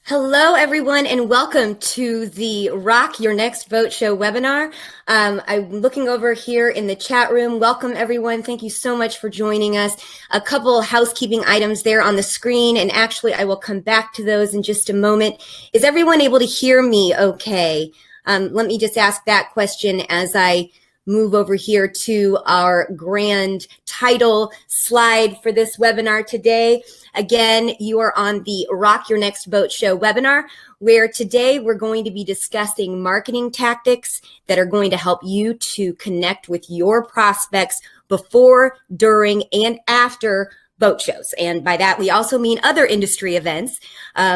Hello, everyone, and welcome to the Rock Your Next Boat Show webinar. I'm looking over here in the chat room. Welcome, everyone. Thank you so much for joining us. A couple housekeeping items there on the screen, and actually I will come back to those in just a moment. Is everyone able to hear me okay? Let me just ask that question as I move over here to our grand title slide for this webinar today. Again, you are on the Rock Your Next Boat Show webinar, where today we're going to be discussing marketing tactics that are going to help you to connect with your prospects before, during, and after boat shows. And by that, we also mean other industry events,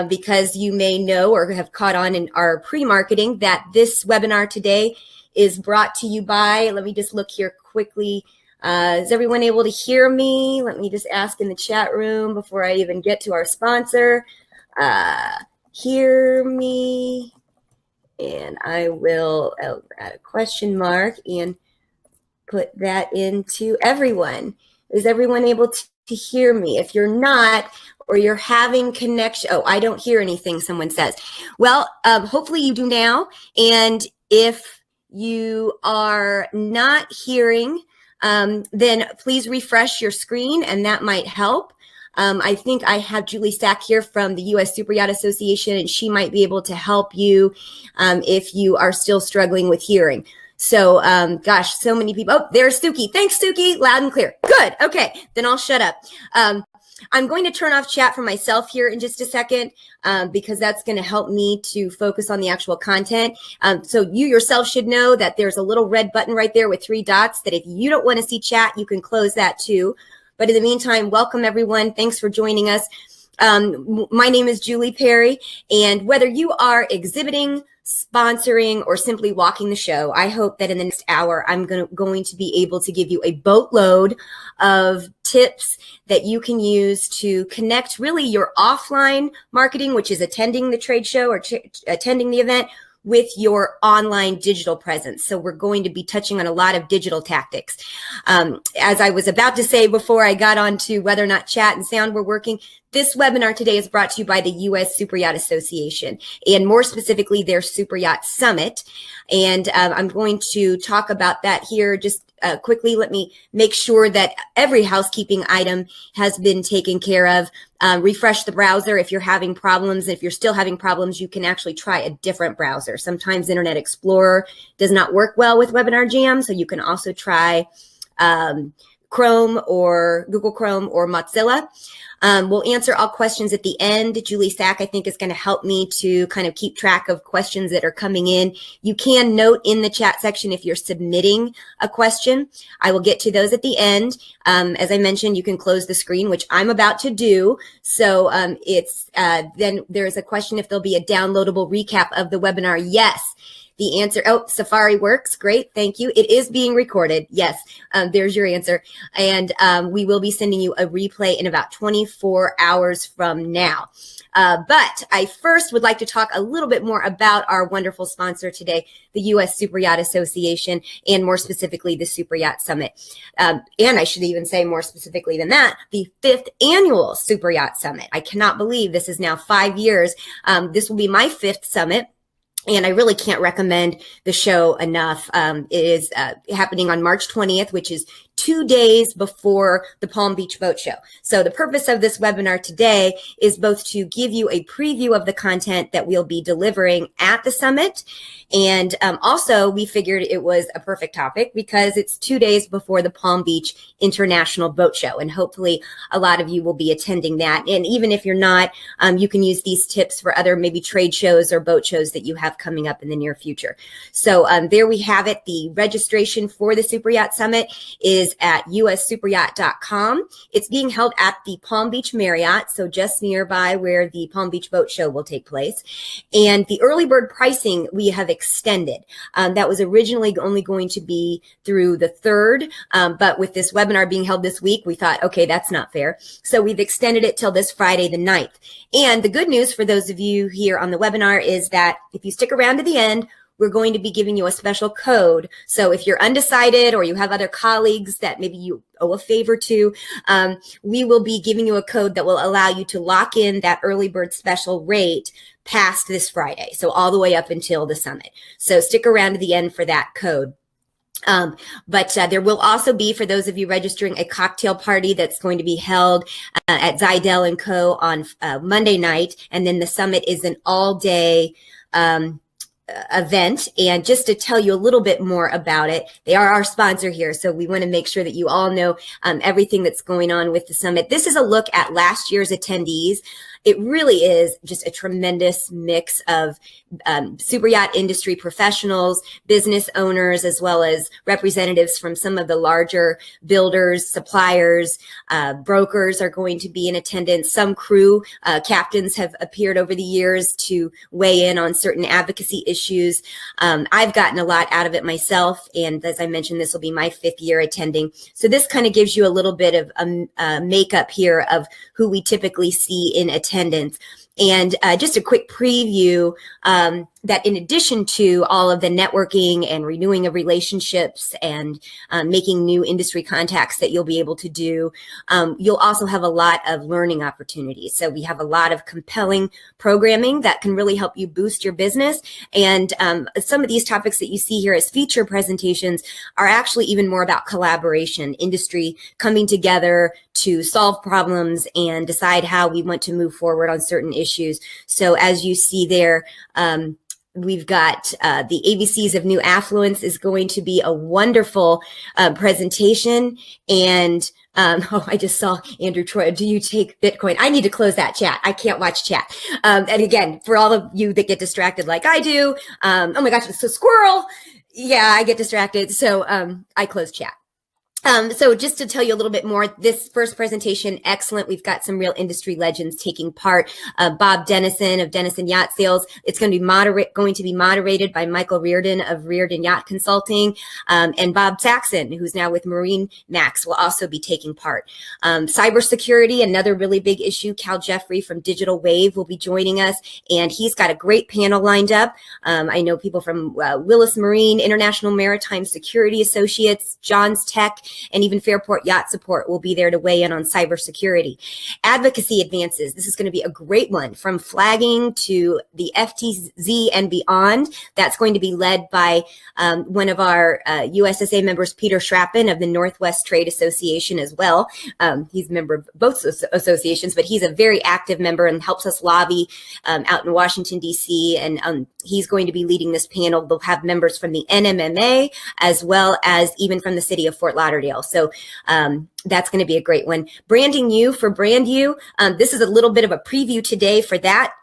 because you may know or have caught on in our pre-marketing that this webinar today is brought to you by, let me just look here quickly. Is everyone able to hear me? Let me just ask in the chat room before I even get to our sponsor. Hear me? And I will add a question mark and put that into everyone. Is everyone able to hear me? If you're not, or you're having connection, oh, I don't hear anything, someone says. Well, hopefully you do now. And if you are not hearing, then please refresh your screen and that might help. I think I have Julie Stack here from the US Superyacht Association, and she might be able to help you if you are still struggling with hearing. So, gosh, so many people. Oh, there's Suki. Thanks, Suki. Loud and clear. Good. Okay, then I'll shut up. I'm going to turn off chat for myself here in just a second, because that's going to help me to focus on the actual content. So you yourself should know that there's a little red button right there with 3 dots that if you don't want to see chat, you can close that too. But in the meantime, welcome everyone. Thanks for joining us. My name is Julie Perry, and whether you are exhibiting, sponsoring, or simply walking the show, I hope that in the next hour, I'm going to be able to give you a boatload of tips that you can use to connect really your offline marketing, which is attending the trade show or attending the event, with your online digital presence. So we're going to be touching on a lot of digital tactics. As I was about to say before I got on to whether or not chat and sound were working, this webinar today is brought to you by the US Superyacht Association, and more specifically their Superyacht Summit. And I'm going to talk about that here just quickly. Let me make sure that every housekeeping item has been taken care of. Refresh the browser if you're having problems. If you're still having problems, you can actually try a different browser. Sometimes Internet Explorer does not work well with Webinar Jam, so you can also try Chrome or Google Chrome or Mozilla. We'll answer all questions at the end. Julie Stack, I think, is going to help me to kind of keep track of questions that are coming in. You can note in the chat section if you're submitting a question. I will get to those at the end. As I mentioned, you can close the screen, which I'm about to do. So then there's a question if there'll be a downloadable recap of the webinar. Yes. The answer, oh, Safari works. Great. Thank you. It is being recorded. Yes, there's your answer. And we will be sending you a replay in about 24 hours from now. But I first would like to talk a little bit more about our wonderful sponsor today, the US Superyacht Association, and more specifically, the Superyacht Summit. And I should even say more specifically than that, the 5th Annual Superyacht Summit. I cannot believe this is now 5 years. This will be my 5th summit. And I really can't recommend the show enough. It is happening on March 20th, which is 2 days before the Palm Beach Boat Show. So the purpose of this webinar today is both to give you a preview of the content that we'll be delivering at the summit. And also, we figured it was a perfect topic because it's 2 days before the Palm Beach International Boat Show. And hopefully a lot of you will be attending that. And even if you're not, you can use these tips for other maybe trade shows or boat shows that you have coming up in the near future. So there we have it. The registration for the Superyacht Summit is at ussuperyacht.com. It's being held at the Palm Beach Marriott, so just nearby where the Palm Beach Boat Show will take place. And the early bird pricing we have extended. That was originally only going to be through the 3rd, but with this webinar being held this week, we thought, okay, that's not fair. So we've extended it till this Friday, the 9th. And the good news for those of you here on the webinar is that if you stick around to the end, we're going to be giving you a special code. So if you're undecided or you have other colleagues that maybe you owe a favor to, we will be giving you a code that will allow you to lock in that early bird special rate past this Friday. So all the way up until the summit. So stick around to the end for that code. But there will also be, for those of you registering, a cocktail party that's going to be held at Zidell & Co. on Monday night. And then the summit is an all-day event. And just to tell you a little bit more about it, they are our sponsor here, so we want to make sure that you all know everything that's going on with the summit. This is a look at last year's attendees. It really is just a tremendous mix of super yacht industry professionals, business owners, as well as representatives from some of the larger builders, suppliers, brokers are going to be in attendance. Some crew captains have appeared over the years to weigh in on certain advocacy issues. I've gotten a lot out of it myself, and as I mentioned, this will be my 5th year attending. So this kind of gives you a little bit of a makeup here of who we typically see in attendance. And just a quick preview that in addition to all of the networking and renewing of relationships and making new industry contacts that you'll be able to do, you'll also have a lot of learning opportunities. So we have a lot of compelling programming that can really help you boost your business. And some of these topics that you see here as feature presentations are actually even more about collaboration, industry coming together to solve problems and decide how we want to move forward on certain issues. So as you see there, we've got the ABCs of New Affluence is going to be a wonderful presentation. And I just saw Andrew Troy. Do you take Bitcoin? I need to close that chat. I can't watch chat. And again, for all of you that get distracted like I do, oh my gosh, it's a squirrel. Yeah, I get distracted. So I close chat. So just to tell you a little bit more, this first presentation, excellent. We've got some real industry legends taking part. Bob Dennison of Dennison Yacht Sales. It's going to be moderated by Michael Reardon of Reardon Yacht Consulting. And Bob Saxon, who's now with Marine Max, will also be taking part. Cybersecurity, another really big issue. Cal Jeffrey from Digital Wave will be joining us, and he's got a great panel lined up. I know people from Willis Marine, International Maritime Security Associates, John's Tech, and even Fairport Yacht Support will be there to weigh in on cybersecurity. Advocacy advances. This is going to be a great one, from flagging to the FTZ and beyond. That's going to be led by one of our USSA members, Peter Schrappen of the Northwest Trade Association as well. He's a member of both associations, but he's a very active member and helps us lobby out in Washington, D.C., and he's going to be leading this panel. They'll have members from the NMMA as well as even from the city of Fort Lauderdale. So that's going to be a great one. Branding You for Brand You. This is a little bit of a preview today for that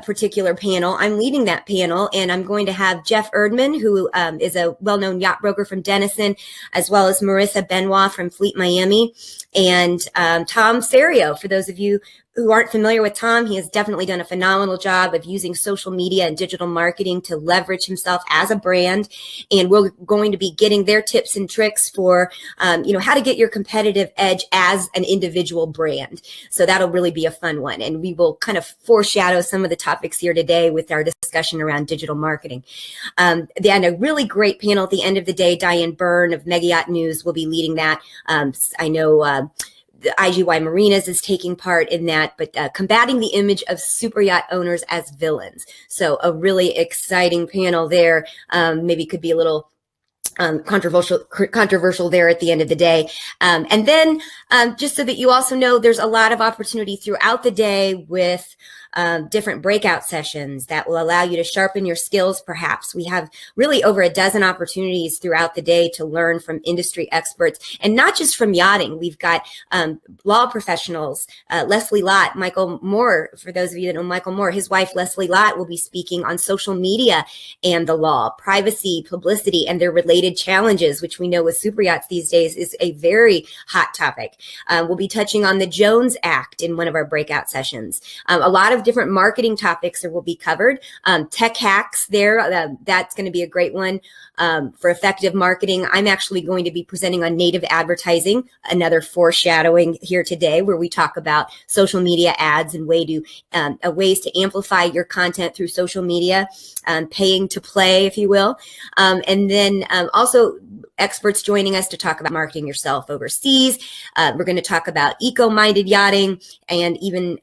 particular panel. I'm leading that panel, and I'm going to have Jeff Erdman, who is a well-known yacht broker from Dennison, as well as Marissa Benoit from Fleet Miami, and Tom Serio. For those of you who aren't familiar with Tom, he has definitely done a phenomenal job of using social media and digital marketing to leverage himself as a brand. And we're going to be getting their tips and tricks for, how to get your competitive edge as an individual brand. So that'll really be a fun one. And we will kind of foreshadow some of the topics here today with our discussion around digital marketing. Then a really great panel at the end of the day. Diane Byrne of Mega Yacht News will be leading that. I know the IGY Marinas is taking part in that, but combating the image of super yacht owners as villains. So a really exciting panel there. Maybe could be a little controversial there at the end of the day. And then just so that you also know, there's a lot of opportunity throughout the day with different breakout sessions that will allow you to sharpen your skills. Perhaps we have really over a dozen opportunities throughout the day to learn from industry experts, and not just from yachting. We've got law professionals, Leslie Lott, Michael Moore. For those of you that know Michael Moore, his wife Leslie Lott will be speaking on social media and the law, privacy, publicity, and their related related challenges, which we know with super yachts these days is a very hot topic. We'll be touching on the Jones Act in one of our breakout sessions. A lot of different marketing topics will be covered. Tech hacks there, that's going to be a great one for effective marketing. I'm actually going to be presenting on native advertising, another foreshadowing here today, where we talk about social media ads and ways to amplify your content through social media, paying to play, if you will. And then also experts joining us to talk about marketing yourself overseas. We're going to talk about eco-minded yachting and even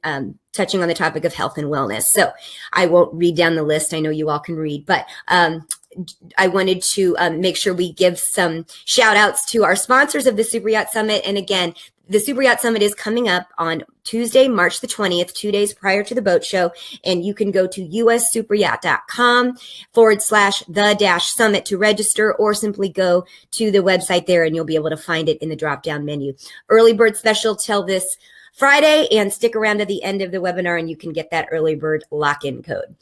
touching on the topic of health and wellness. So I won't read down the list. I know you all can read, but I wanted to make sure we give some shout outs to our sponsors of the Superyacht Summit. And again, the Superyacht Summit is coming up on Tuesday, March the 20th, 2 days prior to the boat show. And you can go to ussuperyacht.com/the-summit to register, or simply go to the website there and you'll be able to find it in the drop-down menu. Early bird special till this Friday, and stick around to the end of the webinar and you can get that early bird lock-in code.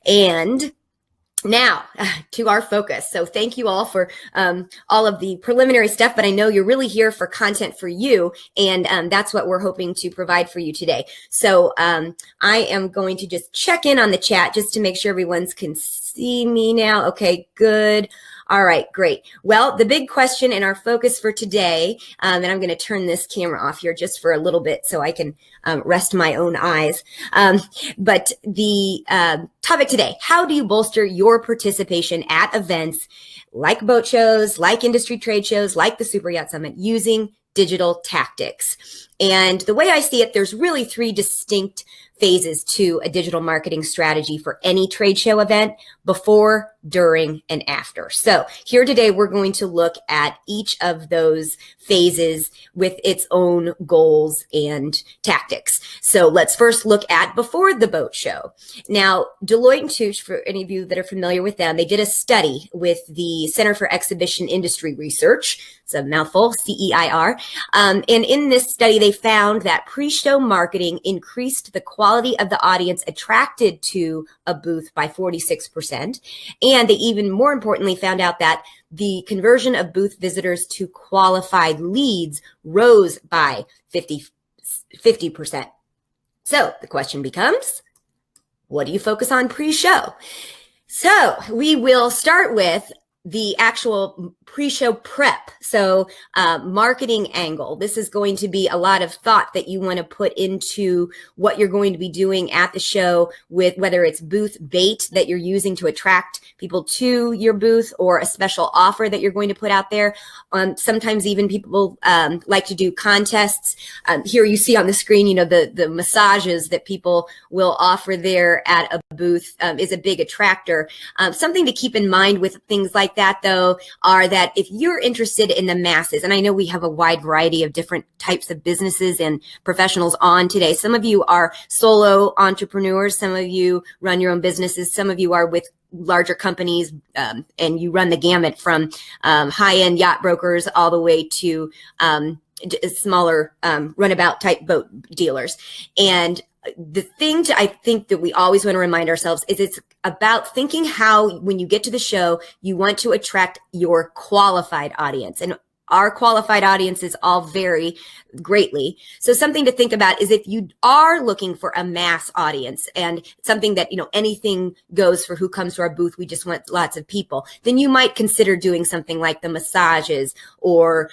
And now to our focus. So thank you all for all of the preliminary stuff, but I know you're really here for content for you, and that's what we're hoping to provide for you today. So I am going to just check in on the chat just to make sure everyone's can see me now. Okay, good. All right, great. Well, the big question and our focus for today, and I'm going to turn this camera off here just for a little bit so I can rest my own eyes. But the topic today, how do you bolster your participation at events like boat shows, like industry trade shows, like the Superyacht Summit, using digital tactics? And the way I see it, there's really 3 distinct phases to a digital marketing strategy for any trade show event: before, during, and after. So here today, we're going to look at each of those phases with its own goals and tactics. So let's first look at before the boat show. Now, Deloitte & Touche, for any of you that are familiar with them, they did a study with the Center for Exhibition Industry Research. It's a mouthful, CEIR. And in this study, they found that pre-show marketing increased the quality of the audience attracted to a booth by 46%. And they even more importantly found out that the conversion of booth visitors to qualified leads rose by 50%. So the question becomes, what do you focus on pre-show? So we will start with the actual pre-show prep. So marketing angle. This is going to be a lot of thought that you want to put into what you're going to be doing at the show, with whether it's booth bait that you're using to attract people to your booth, or a special offer that you're going to put out there. Sometimes even people like to do contests. Here you see on the screen, you know, the massages that people will offer there at a booth is a big attractor. Something to keep in mind with things like that, though, are that if you're interested in the masses, and I know we have a wide variety of different types of businesses and professionals on today. Some of you are solo entrepreneurs. Some of you run your own businesses. Some of you are with larger companies, and you run the gamut from high-end yacht brokers all the way to smaller runabout type boat dealers. And the thing I think that we always want to remind ourselves is it's about thinking how, when you get to the show, you want to attract your qualified audience. And our qualified audiences all vary greatly. So something to think about is if you are looking for a mass audience and something that, you know, anything goes for who comes to our booth, we just want lots of people, then you might consider doing something like the massages, or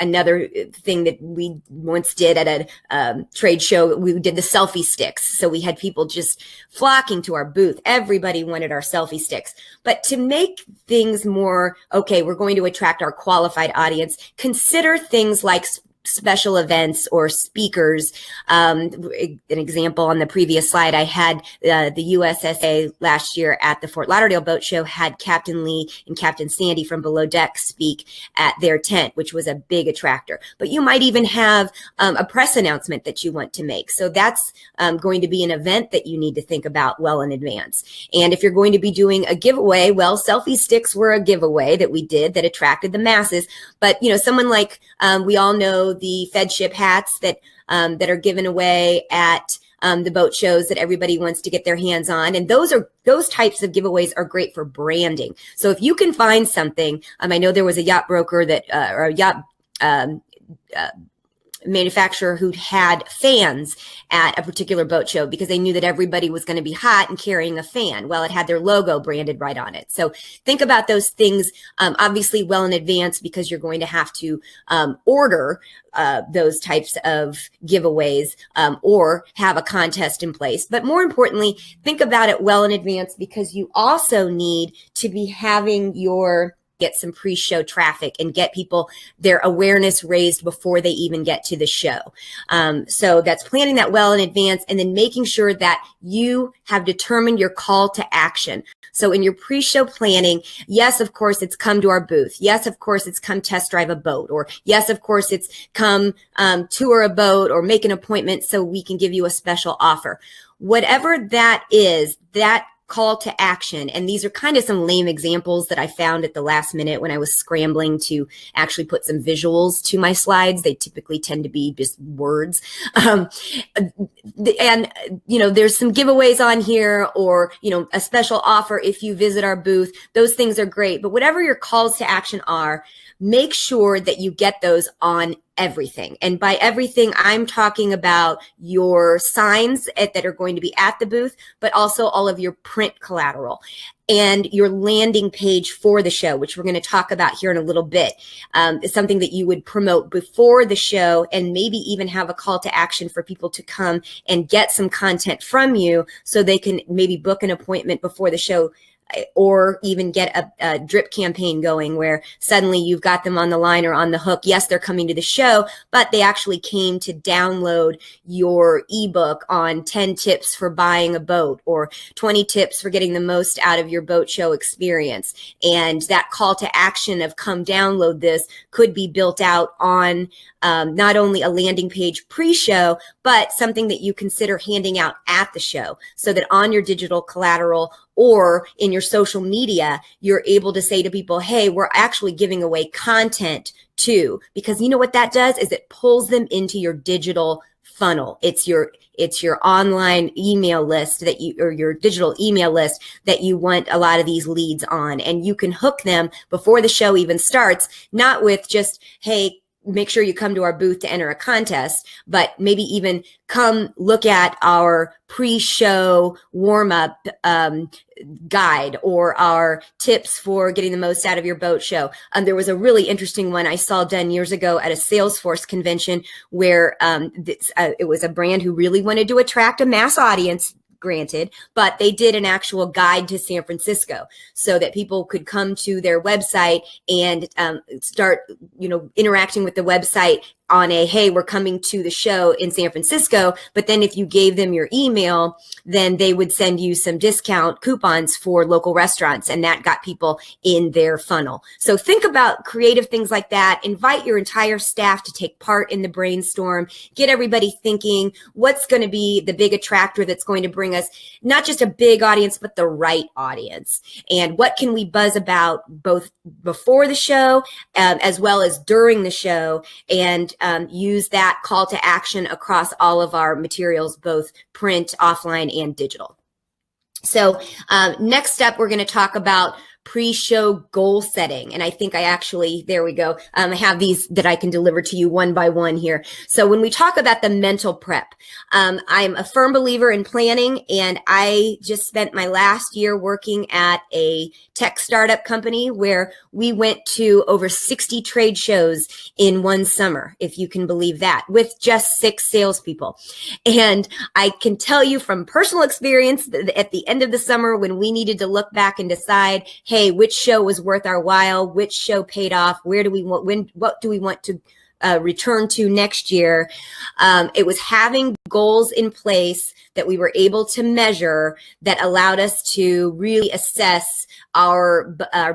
another thing that we once did at a trade show, we did the selfie sticks. So we had people just flocking to our booth. Everybody wanted our selfie sticks. But to make things more, okay, we're going to attract our qualified audience, consider things like special events or speakers. An example on the previous slide, I had the USSA last year at the Fort Lauderdale Boat Show had Captain Lee and Captain Sandy from Below Deck speak at their tent, which was a big attractor. But you might even have a press announcement that you want to make. So that's going to be an event that you need to think about well in advance. And if you're going to be doing a giveaway, well, selfie sticks were a giveaway that we did that attracted the masses. But, you know, someone like we all know the Fedship hats that are given away at the boat shows that everybody wants to get their hands on. And those types of giveaways are great for branding. So if you can find something, I know there was a yacht broker that, or a yacht, manufacturer who had fans at a particular boat show because they knew that everybody was going to be hot and carrying a fan. Well, it had their logo branded right on it. So think about those things, obviously well in advance, because you're going to have to order those types of giveaways or have a contest in place. But more importantly, think about it well in advance, because you also need to be having get some pre-show traffic and get people their awareness raised before they even get to the show. So that's planning that well in advance, and then making sure that you have determined your call to action. So in your pre-show planning, yes, of course, it's come to our booth. Yes, of course, it's come test drive a boat. Or yes, of course, it's come tour a boat or make an appointment so we can give you a special offer. Whatever that is, that call to action. And these are kind of some lame examples that I found at the last minute when I was scrambling to actually put some visuals to my slides. They typically tend to be just words. And, there's some giveaways on here, or, a special offer if you visit our booth. Those things are great. But whatever your calls to action are, make sure that you get those on everything. And by everything, I'm talking about your signs that are going to be at the booth, but also all of your print collateral and your landing page for the show, which we're going to talk about here in a little bit. It's something that you would promote before the show, and maybe even have a call to action for people to come and get some content from you so they can maybe book an appointment before the show, or even get a drip campaign going where suddenly you've got them on the line or on the hook. Yes, they're coming to the show, but they actually came to download your ebook on 10 tips for buying a boat, or 20 tips for getting the most out of your boat show experience. And that call to action of come download this could be built out on not only a landing page pre-show, but something that you consider handing out at the show, so that on your digital collateral or in your social media, you're able to say to people, hey, we're actually giving away content too. Because you know what that does is it pulls them into your digital funnel. It's your online email list or your digital email list that you want a lot of these leads on. And you can hook them before the show even starts, not with just, hey, make sure you come to our booth to enter a contest, but maybe even come look at our pre-show warm-up guide, or our tips for getting the most out of your boat show. There was a really interesting one I saw done years ago at a Salesforce convention where it was a brand who really wanted to attract a mass audience, granted, but they did an actual guide to San Francisco so that people could come to their website and start, interacting with the website on a, hey, we're coming to the show in San Francisco. But then if you gave them your email, then they would send you some discount coupons for local restaurants. And that got people in their funnel. So think about creative things like that. Invite your entire staff to take part in the brainstorm. Get everybody thinking, what's going to be the big attractor that's going to bring us not just a big audience, but the right audience? And what can we buzz about both before the show as well as during the show? And use that call to action across all of our materials, both print, offline, and digital. So next up, we're going to talk about pre-show goal setting. And I think there we go. I have these that I can deliver to you one by one here. So when we talk about the mental prep, I'm a firm believer in planning, and I just spent my last year working at a tech startup company where we went to over 60 trade shows in one summer, if you can believe that, with just 6 salespeople. And I can tell you from personal experience that at the end of the summer, when we needed to look back and decide, hey, which show was worth our while, which show paid off, what do we want to return to next year? It was having goals in place that we were able to measure that allowed us to really assess our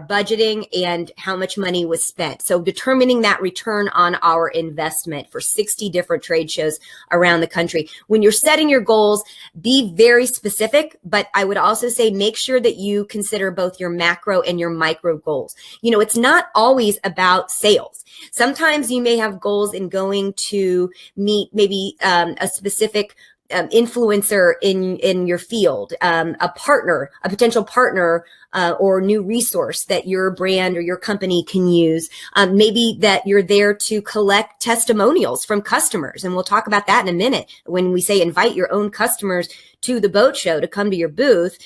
budgeting and how much money was spent. So determining that return on our investment for 60 different trade shows around the country. When you're setting your goals, be very specific, but I would also say make sure that you consider both your macro and your micro goals. It's not always about sales. Sometimes you may have goals in going to meet maybe a specific influencer in your field, a partner, a potential partner, or new resource that your brand or your company can use. Maybe that you're there to collect testimonials from customers. And we'll talk about that in a minute when we say invite your own customers to the boat show to come to your booth,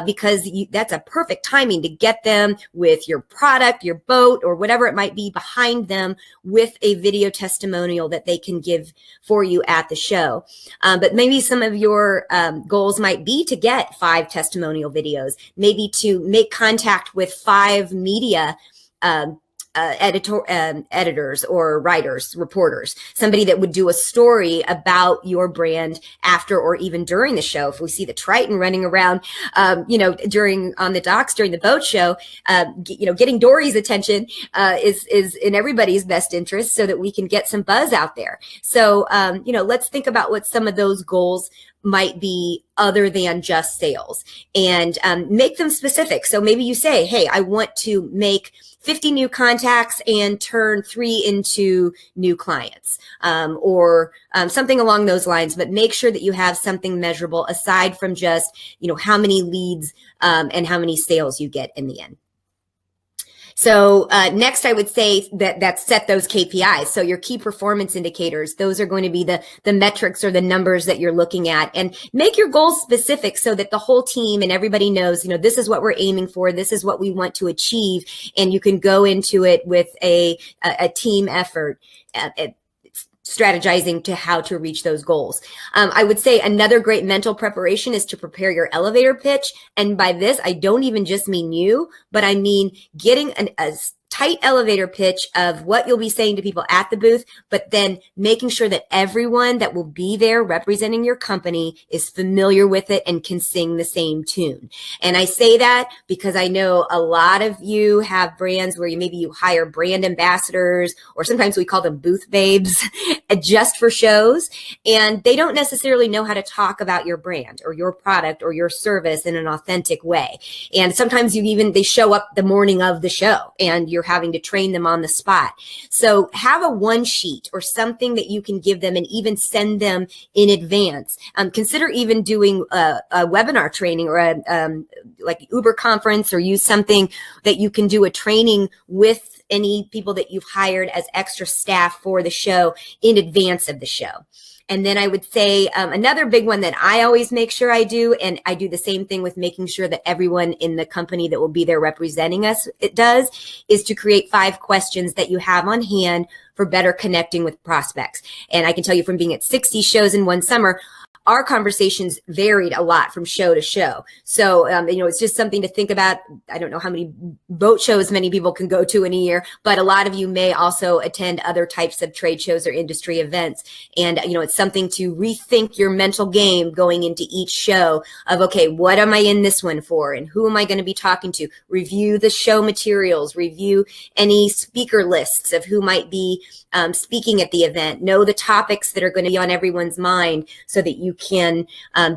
because that's a perfect timing to get them with your product, your boat, or whatever it might be behind them with a video testimonial that they can give for you at the show. But maybe some of your goals might be to get 5 testimonial videos, maybe to make contact with 5 media editors or writers, reporters, somebody that would do a story about your brand after or even during the show. If we see the Triton running around, on the docks during the boat show, getting Dory's attention is in everybody's best interest so that we can get some buzz out there. So, let's think about what some of those goals might be other than just sales, and make them specific. So maybe you say, hey, I want to make 50 new contacts and turn 3 into new clients, or something along those lines, but make sure that you have something measurable aside from just, how many leads and how many sales you get in the end. So next, I would say that set those KPIs. So your key performance indicators, those are going to be the metrics or the numbers that you're looking at, and make your goals specific so that the whole team and everybody knows, this is what we're aiming for. This is what we want to achieve. And you can go into it with a team effort. Strategizing to how to reach those goals. I would say another great mental preparation is to prepare your elevator pitch. And by this, I don't even just mean you, but I mean getting a tight elevator pitch of what you'll be saying to people at the booth, but then making sure that everyone that will be there representing your company is familiar with it and can sing the same tune. And I say that because I know a lot of you have brands where maybe you hire brand ambassadors, or sometimes we call them booth babes, just for shows, and they don't necessarily know how to talk about your brand or your product or your service in an authentic way. And sometimes they show up the morning of the show and you're having to train them on the spot. So have a one sheet or something that you can give them and even send them in advance. Consider even doing a webinar training or like Uber conference, or use something that you can do a training with any people that you've hired as extra staff for the show in advance of the show. And then I would say another big one that I always make sure I do, and I do the same thing with making sure that everyone in the company that will be there representing us is to create 5 questions that you have on hand for better connecting with prospects. And I can tell you from being at 60 shows in one summer, our conversations varied a lot from show to show. So, it's just something to think about. I don't know how many boat shows many people can go to in a year, but a lot of you may also attend other types of trade shows or industry events. And, it's something to rethink your mental game going into each show of, okay, what am I in this one for? And who am I going to be talking to? Review the show materials, review any speaker lists of who might be speaking at the event, know the topics that are going to be on everyone's mind so that you can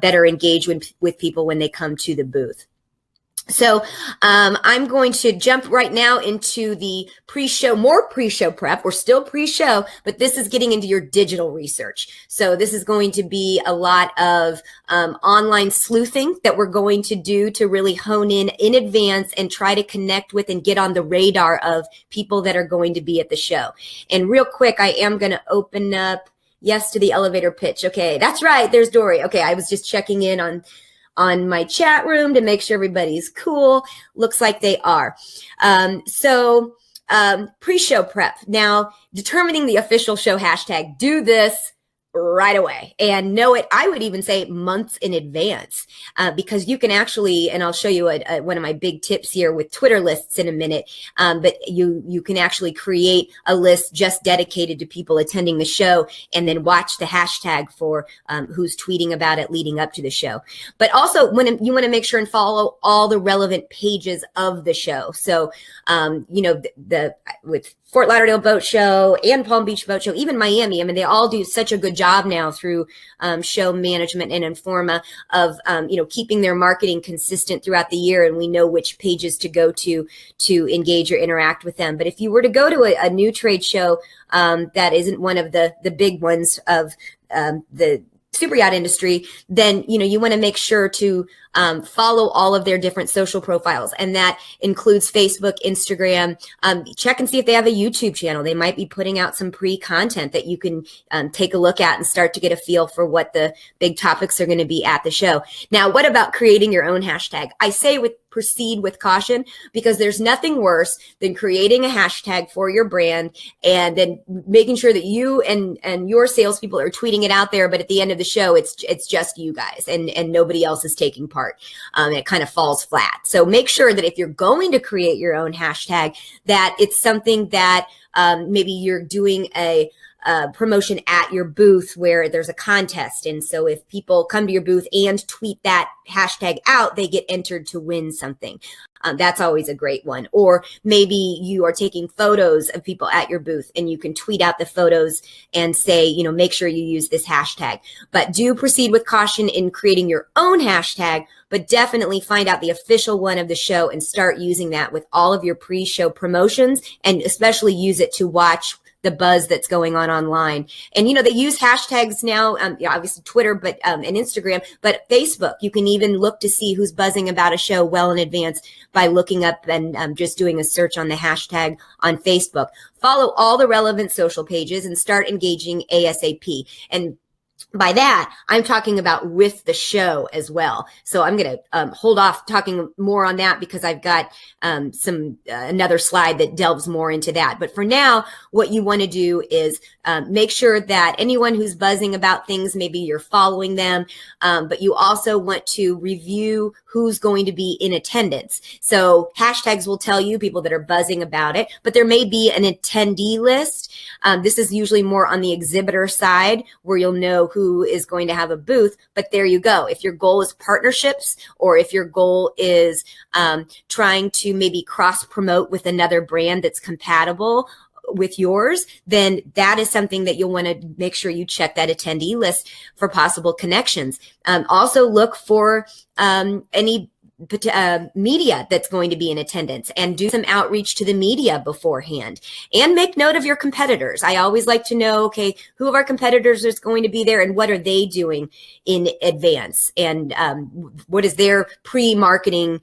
better engage with people when they come to the booth. So I'm going to jump right now into the pre-show, more pre-show prep. We're still pre-show, but this is getting into your digital research. So this is going to be a lot of online sleuthing that we're going to do to really hone in advance and try to connect with and get on the radar of people that are going to be at the show. And real quick, I am going to open up, yes, to the elevator pitch. Okay, that's right. There's Dory. Okay, I was just checking in on my chat room to make sure everybody's cool. Looks like they are. Pre-show prep. Now, determining the official show hashtag. Do this right away and know it. I would even say months in advance, because you can actually, and I'll show you one of my big tips here with Twitter lists in a minute. But you can actually create a list just dedicated to people attending the show, and then watch the hashtag for who's tweeting about it leading up to the show. But also, when you want to make sure and follow all the relevant pages of the show. So, with Fort Lauderdale Boat Show and Palm Beach Boat Show, even Miami. I mean, they all do such a good job now through show management and Informa of, keeping their marketing consistent throughout the year. And we know which pages to go to engage or interact with them. But if you were to go to a new trade show that isn't one of the big ones of the super yacht industry, then, you want to make sure to follow all of their different social profiles. And that includes Facebook, Instagram. Check and see if they have a YouTube channel. They might be putting out some pre-content that you can take a look at and start to get a feel for what the big topics are going to be at the show. Now, what about creating your own hashtag? I say proceed with caution, because there's nothing worse than creating a hashtag for your brand and then making sure that you and your salespeople are tweeting it out there, but at the end of the show, it's just you guys and nobody else is taking part. It kind of falls flat. So make sure that if you're going to create your own hashtag, that it's something that maybe you're doing a promotion at your booth where there's a contest. And so if people come to your booth and tweet that hashtag out, they get entered to win something. That's always a great one. Or maybe you are taking photos of people at your booth and you can tweet out the photos and say, make sure you use this hashtag. But do proceed with caution in creating your own hashtag, but definitely find out the official one of the show and start using that with all of your pre-show promotions, and especially use it to watch the buzz that's going on online. And, they use hashtags now, obviously Twitter, but and Instagram, but Facebook. You can even look to see who's buzzing about a show well in advance by looking up and just doing a search on the hashtag on Facebook. Follow all the relevant social pages and start engaging ASAP. And by that, I'm talking about with the show as well. So I'm going to hold off talking more on that because I've got another slide that delves more into that. But for now, what you want to do is make sure that anyone who's buzzing about things, maybe you're following them, but you also want to review who's going to be in attendance. So hashtags will tell you people that are buzzing about it, but there may be an attendee list. This is usually more on the exhibitor side where you'll know who is going to have a booth, but there you go. If your goal is partnerships, or if your goal is trying to maybe cross promote with another brand that's compatible with yours, then that is something that you'll want to make sure you check that attendee list for possible connections. Also look for any media that's going to be in attendance, and do some outreach to the media beforehand, and make note of your competitors. I always like to know, okay, who of our competitors is going to be there and what are they doing in advance, and what is their pre-marketing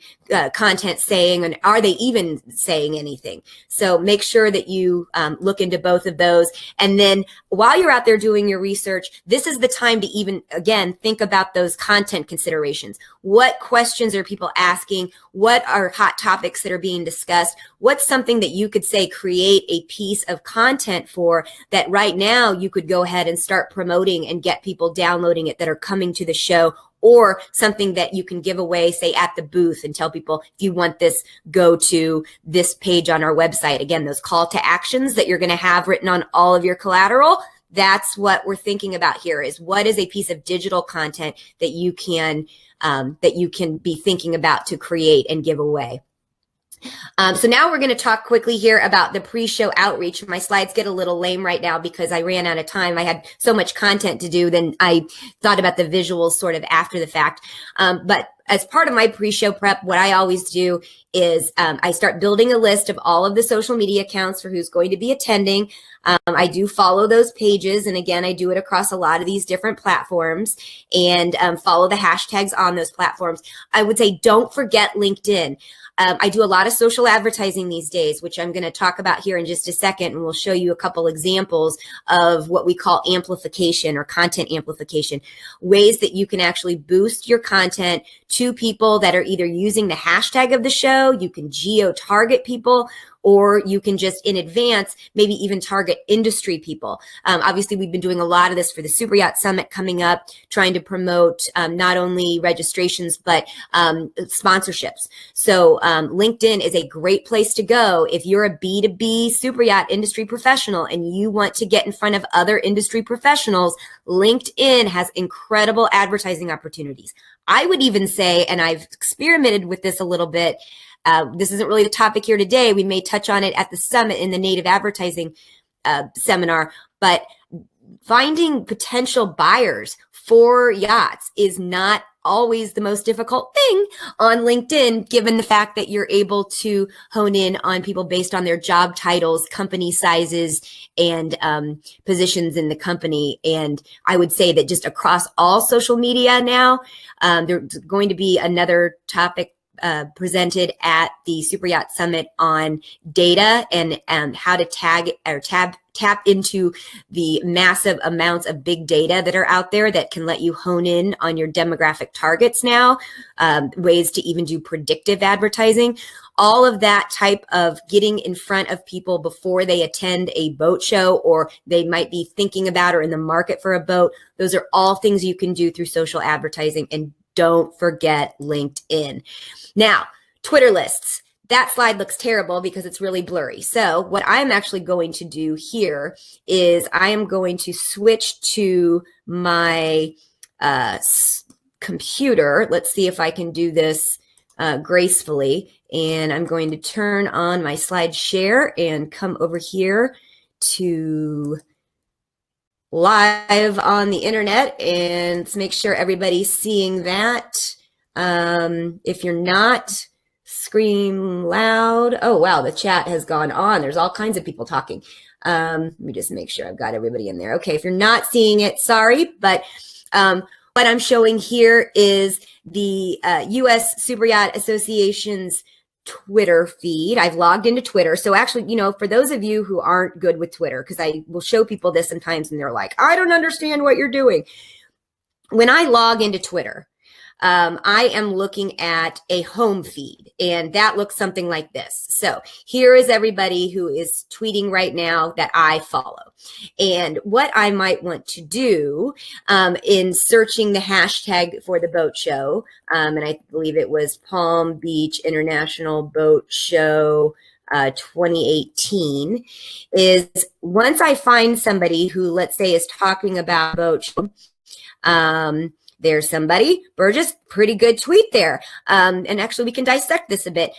content saying, and are they even saying anything? So make sure that you look into both of those. And then while you're out there doing your research, this is the time to even, again, think about those content considerations. What questions are people asking? What are hot topics that are being discussed? What's something that you could say, create a piece of content for that right now you could go ahead and start promoting and get people downloading it that are coming to the show, or something that you can give away, say at the booth, and tell people, if you want this, go to this page on our website. Again, those call to actions that you're going to have written on all of your collateral. That's what we're thinking about here, is what is a piece of digital content that you can be thinking about to create and give away. So now we're going to talk quickly here about the pre-show outreach. My slides get a little lame right now because I ran out of time. I had so much content to do, then I thought about the visuals sort of after the fact. But as part of my pre-show prep, what I always do is I start building a list of all of the social media accounts for who's going to be attending. I do follow those pages. And again, I do it across a lot of these different platforms, and follow the hashtags on those platforms. I would say don't forget LinkedIn. I do a lot of social advertising these days, which I'm going to talk about here in just a second, and we'll show you a couple examples of what we call amplification or content amplification, ways that you can actually boost your content to people that are either using the hashtag of the show. You can geo-target people, or you can just in advance maybe even target industry people. Obviously, we've been doing a lot of this for the Superyacht Summit coming up, trying to promote not only registrations, but sponsorships. So LinkedIn is a great place to go if you're a B2B Superyacht industry professional and you want to get in front of other industry professionals. LinkedIn has incredible advertising opportunities. I would even say, and I've experimented with this a little bit, this isn't really the topic here today. We may touch on it at the summit in the native advertising seminar, but finding potential buyers for yachts is not always the most difficult thing on LinkedIn, given the fact that you're able to hone in on people based on their job titles, company sizes, and positions in the company. And I would say that just across all social media now, there's going to be another topic presented at the Superyacht Summit on data and how to tap into the massive amounts of big data that are out there that can let you hone in on your demographic targets now, ways to even do predictive advertising. All of that type of getting in front of people before they attend a boat show, or they might be thinking about or in the market for a boat. Those are all things you can do through social advertising. And don't forget LinkedIn. Now, Twitter lists. That slide looks terrible because it's really blurry. So what I'm actually going to do here is I am going to switch to my computer. Let's see if I can do this gracefully. And I'm going to turn on my slide share and come over here to live on the internet, and let's make sure everybody's seeing that. If you're not, scream loud. Oh, wow, the chat has gone on. There's all kinds of people talking. Let me just make sure I've got everybody in there. Okay, if you're not seeing it, sorry, but what I'm showing here is the U.S. Superyacht Association's Twitter feed. I've logged into Twitter. So actually, for those of you who aren't good with Twitter, because I will show people this sometimes and they're like, I don't understand what you're doing. When I log into Twitter, I am looking at a home feed, and that looks something like this. So here is everybody who is tweeting right now that I follow. And what I might want to do in searching the hashtag for the boat show, and I believe it was Palm Beach International Boat Show 2018, is once I find somebody who, let's say, is talking about boat show, there's somebody, Burgess, pretty good tweet there. And actually we can dissect this a bit.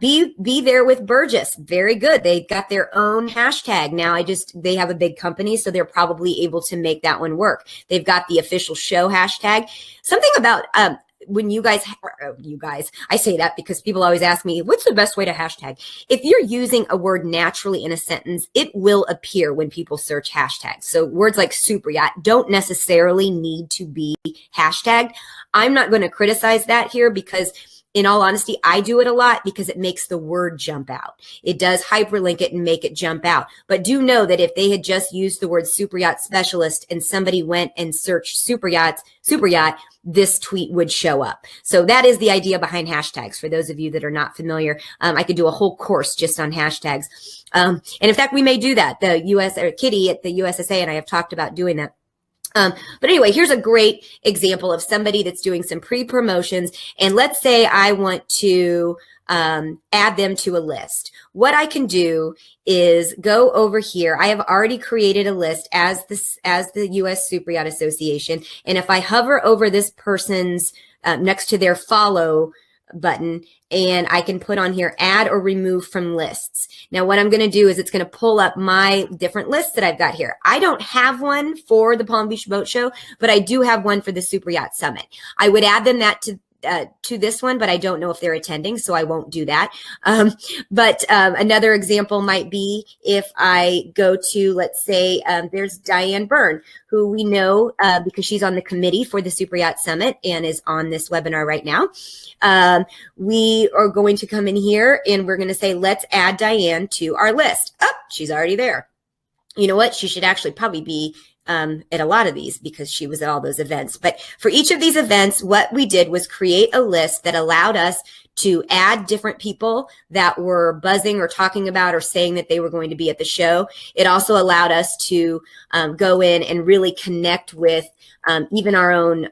Be there with Burgess. Very good. They got their own hashtag. Now they have a big company, so they're probably able to make that one work. They've got the official show hashtag. Something about, when you guys, I say that because people always ask me, what's the best way to hashtag? If you're using a word naturally in a sentence, it will appear when people search hashtags. So words like super yacht don't necessarily need to be hashtagged. I'm not going to criticize that here because, in all honesty, I do it a lot because it makes the word jump out. It does hyperlink it and make it jump out. But do know that if they had just used the word super yacht specialist and somebody went and searched super yacht, this tweet would show up. So that is the idea behind hashtags. For those of you that are not familiar, I could do a whole course just on hashtags. And in fact, we may do that. Kitty at the USSA and I have talked about doing that. But anyway, here's a great example of somebody that's doing some pre-promotions. And let's say I want to add them to a list. What I can do is go over here. I have already created a list as the U.S. Superyacht Association. And if I hover over this person's next to their follow button, and I can put on here, add or remove from lists. Now, what I'm going to do is it's going to pull up my different lists that I've got here. I don't have one for the Palm Beach Boat Show, but I do have one for the Superyacht Summit. I would add them to this one, but I don't know if they're attending, so I won't do that. But another example might be if I go to, let's say, there's Diane Byrne, who we know because she's on the committee for the Superyacht Summit and is on this webinar right now. We are going to come in here and we're going to say, let's add Diane to our list. Oh, she's already there. You know what? She should actually probably be at a lot of these because she was at all those events. But for each of these events, what we did was create a list that allowed us to add different people that were buzzing or talking about or saying that they were going to be at the show. It also allowed us to go in and really connect with even our own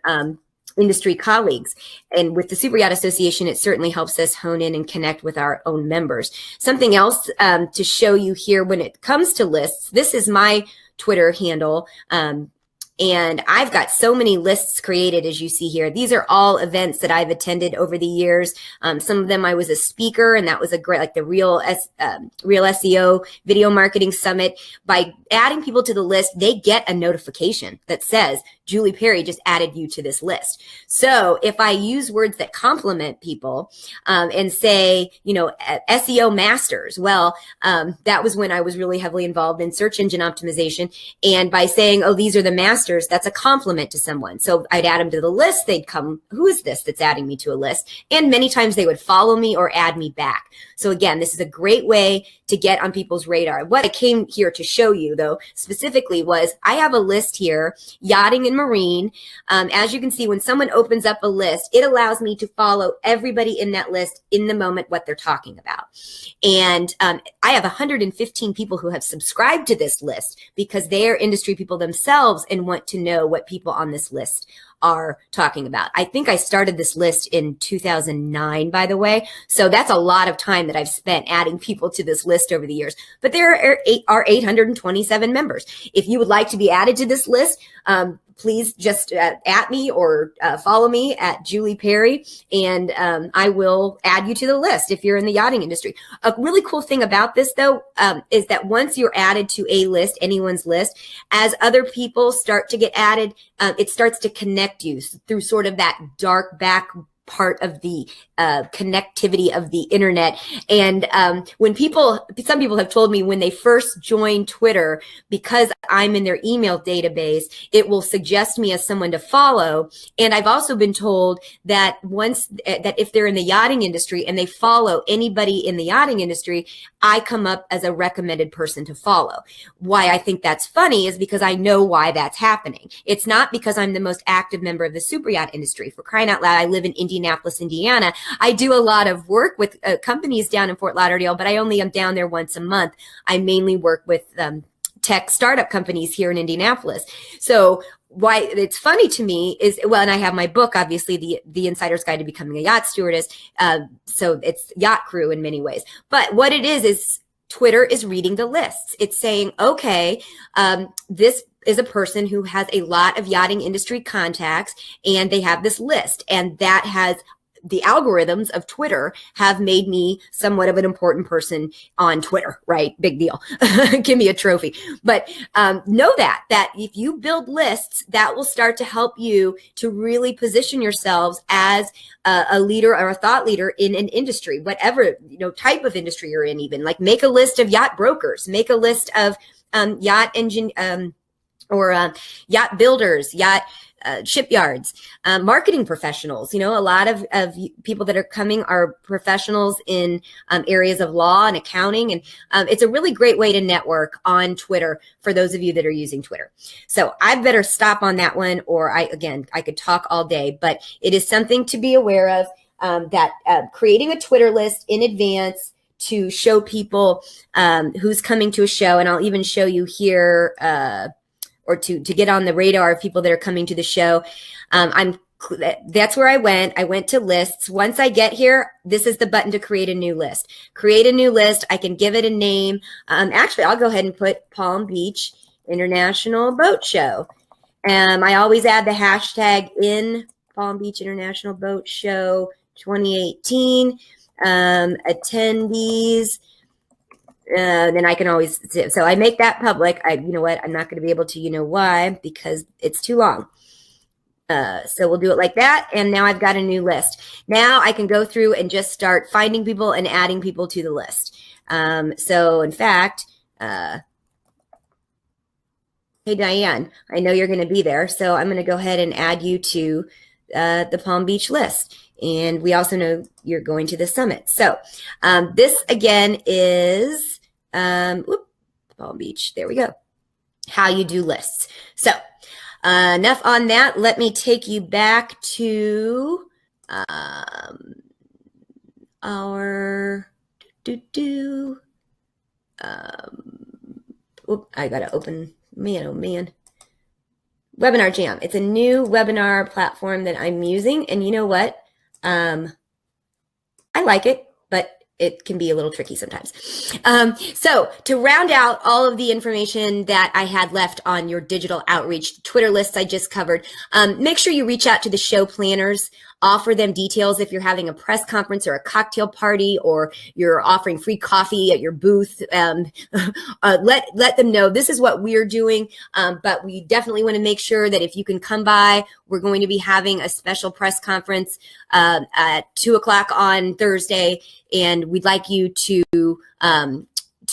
industry colleagues. And with the Superyacht Association, it certainly helps us hone in and connect with our own members. Something else to show you here when it comes to lists, this is my Twitter handle. And I've got so many lists created, as you see here. These are all events that I've attended over the years. Some of them I was a speaker, and that was a great, like the Real SEO Video Marketing Summit. By adding people to the list, they get a notification that says, Julie Perry just added you to this list. So if I use words that compliment people and say, SEO masters, well, that was when I was really heavily involved in search engine optimization. And by saying, oh, these are the masters, that's a compliment to someone. So I'd add them to the list. They'd come, who is this that's adding me to a list? And many times they would follow me or add me back. So again, this is a great way to get on people's radar. What I came here to show you, though, specifically was I have a list here, yachting and marine. As you can see, when someone opens up a list, it allows me to follow everybody in that list in the moment what they're talking about. And I have 115 people who have subscribed to this list because they are industry people themselves and want to know what people on this list are talking about. I think I started this list in 2009, by the way. So that's a lot of time that I've spent adding people to this list over the years. But there are 827 members. If you would like to be added to this list, please just at me or follow me at Julie Perry, and I will add you to the list if you're in the yachting industry. A really cool thing about this, though, is that once you're added to a list, anyone's list, as other people start to get added, it starts to connect you through sort of that dark back part of the connectivity of the internet. And when some people have told me when they first join Twitter, because I'm in their email database, it will suggest me as someone to follow. And I've also been told that that if they're in the yachting industry and they follow anybody in the yachting industry, I come up as a recommended person to follow. Why I think that's funny is because I know why that's happening. It's not because I'm the most active member of the super yacht industry. For crying out loud, I live in Indianapolis, Indiana. I do a lot of work with companies down in Fort Lauderdale, but I only am down there once a month. I mainly work with tech startup companies here in Indianapolis. So why it's funny to me is, well, and I have my book, obviously, the Insider's Guide to Becoming a Yacht Stewardess. So it's Yacht Crew in many ways. But what it is Twitter is reading the lists. It's saying, okay, this is a person who has a lot of yachting industry contacts, and they have this list, and that has the algorithms of Twitter have made me somewhat of an important person on Twitter, right? Big deal. Give me a trophy. But know that if you build lists, that will start to help you to really position yourselves as a leader or a thought leader in an industry, whatever type of industry you're in. Even like make a list of yacht brokers, make a list of yacht engine or yacht builders, yacht shipyards, marketing professionals. A lot of people that are coming are professionals in areas of law and accounting. And it's a really great way to network on Twitter for those of you that are using Twitter. So I better stop on that one, or I could talk all day, but it is something to be aware of, that creating a Twitter list in advance to show people who's coming to a show. And I'll even show you here, or to get on the radar of people that are coming to the show. That's where I went. I went to lists. Once I get here, this is the button to create a new list. Create a new list. I can give it a name. Actually, I'll go ahead and put Palm Beach International Boat Show. I always add the hashtag in Palm Beach International Boat Show 2018, attendees. Then I can always, so I make that public. I'm not going to be able to, why, because it's too long. So we'll do it like that. And now I've got a new list. Now I can go through and just start finding people and adding people to the list. So in fact, hey, Diane, I know you're going to be there. So I'm going to go ahead and add you to the Palm Beach list. And we also know you're going to the summit. So this again is Palm Beach. There we go. How you do lists. So enough on that. Let me take you back to our I gotta open, man, oh man. Webinar Jam. It's a new webinar platform that I'm using, and you know what? I like it, but it can be a little tricky sometimes. So to round out all of the information that I had left on your digital outreach, Twitter lists I just covered, make sure you reach out to the show planners offer them details if you're having a press conference or a cocktail party, or you're offering free coffee at your booth. Let them know this is what we're doing, but we definitely want to make sure that if you can come by, we're going to be having a special press conference at 2:00 on Thursday, and we'd like you to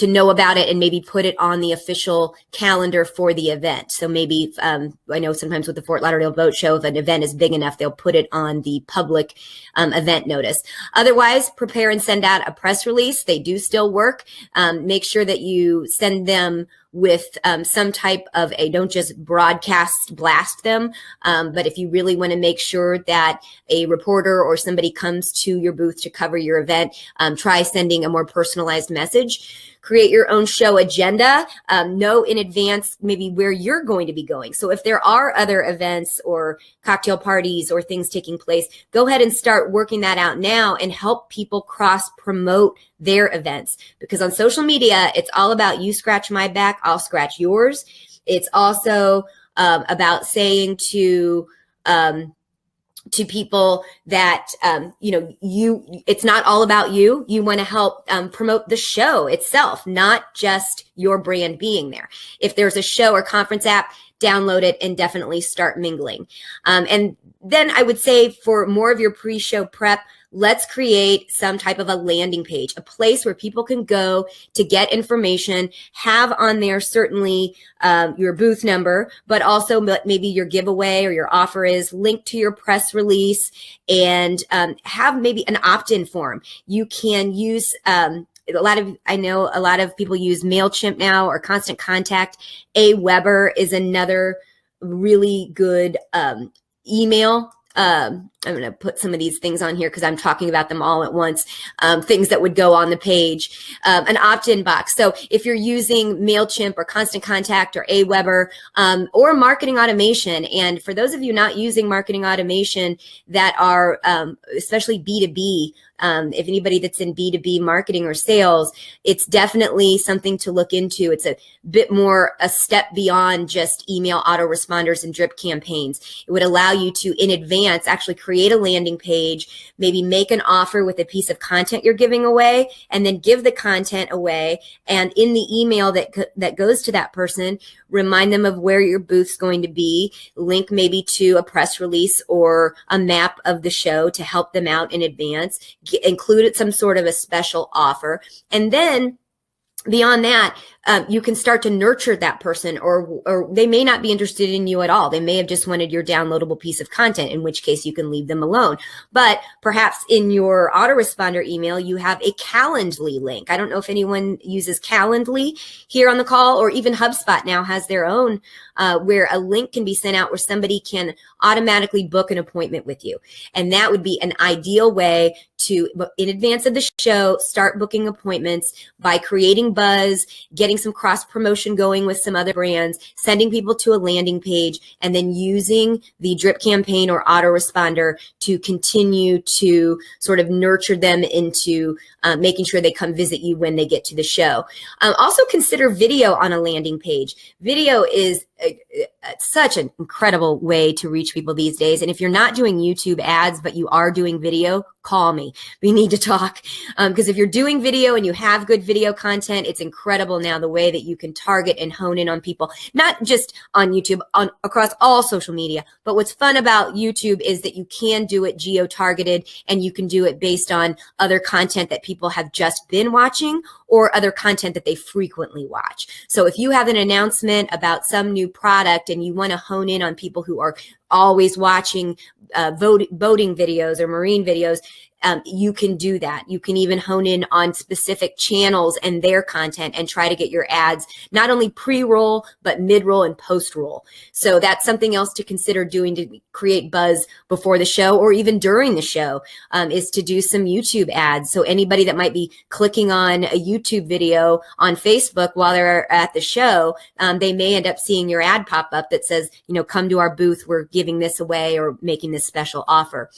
know about it and maybe put it on the official calendar for the event. So maybe, I know sometimes with the Fort Lauderdale Boat Show, if an event is big enough, they'll put it on the public event notice. Otherwise, prepare and send out a press release. They do still work. Make sure that you send them with some type of don't just blast them. But if you really want to make sure that a reporter or somebody comes to your booth to cover your event, try sending a more personalized message. Create your own show agenda. Know in advance maybe where you're going to be going. So if there are other events or cocktail parties or things taking place, go ahead and start working that out now and help people cross promote their events. Because on social media, it's all about you scratch my back, I'll scratch yours. It's also about saying to people that, it's not all about you. You want to help promote the show itself, not just your brand being there. If there's a show or conference app, download it and definitely start mingling. And then I would say for more of your pre-show prep, let's create some type of a landing page, a place where people can go to get information, have on there certainly your booth number, but also maybe your giveaway or your offer is linked to your press release, and have maybe an opt-in form. You can use I know a lot of people use MailChimp now or Constant Contact. Aweber is another really good email. I'm going to put some of these things on here because I'm talking about them all at once. Things that would go on the page, an opt-in box. So if you're using MailChimp or Constant Contact or Aweber, or marketing automation, and for those of you not using marketing automation that are especially B2B, if anybody that's in B2B marketing or sales, it's definitely something to look into. It's a bit more a step beyond just email autoresponders and drip campaigns. It would allow you to, in advance, actually create a landing page, maybe make an offer with a piece of content you're giving away, and then give the content away. And in the email that goes to that person, remind them of where your booth's going to be, link maybe to a press release or a map of the show to help them out in advance, include some sort of a special offer. And then beyond that, you can start to nurture that person, or they may not be interested in you at all. They may have just wanted your downloadable piece of content, in which case you can leave them alone. But perhaps in your autoresponder email, you have a Calendly link. I don't know if anyone uses Calendly here on the call, or even HubSpot now has their own, where a link can be sent out where somebody can automatically book an appointment with you. And that would be an ideal way to, in advance of the show, start booking appointments by creating buzz, getting some cross promotion going with some other brands, sending people to a landing page, and then using the drip campaign or autoresponder to continue to sort of nurture them into making sure they come visit you when they get to the show. Also consider video on a landing page. Video is such an incredible way to reach people these days. And if you're not doing YouTube ads, but you are doing video, call me. We need to talk. Because if you're doing video and you have good video content, it's incredible now the way that you can target and hone in on people, not just on YouTube, across all social media. But what's fun about YouTube is that you can do it geo-targeted, and you can do it based on other content that people have just been watching or other content that they frequently watch. So if you have an announcement about some new product and you want to hone in on people who are always watching boating videos or marine videos, you can do that. You can even hone in on specific channels and their content and try to get your ads not only pre-roll, but mid-roll and post-roll. So that's something else to consider doing to create buzz before the show or even during the show, is to do some YouTube ads. So anybody that might be clicking on a YouTube video on Facebook while they're at the show, they may end up seeing your ad pop up that says, come to our booth, we're giving this away or making this special offer.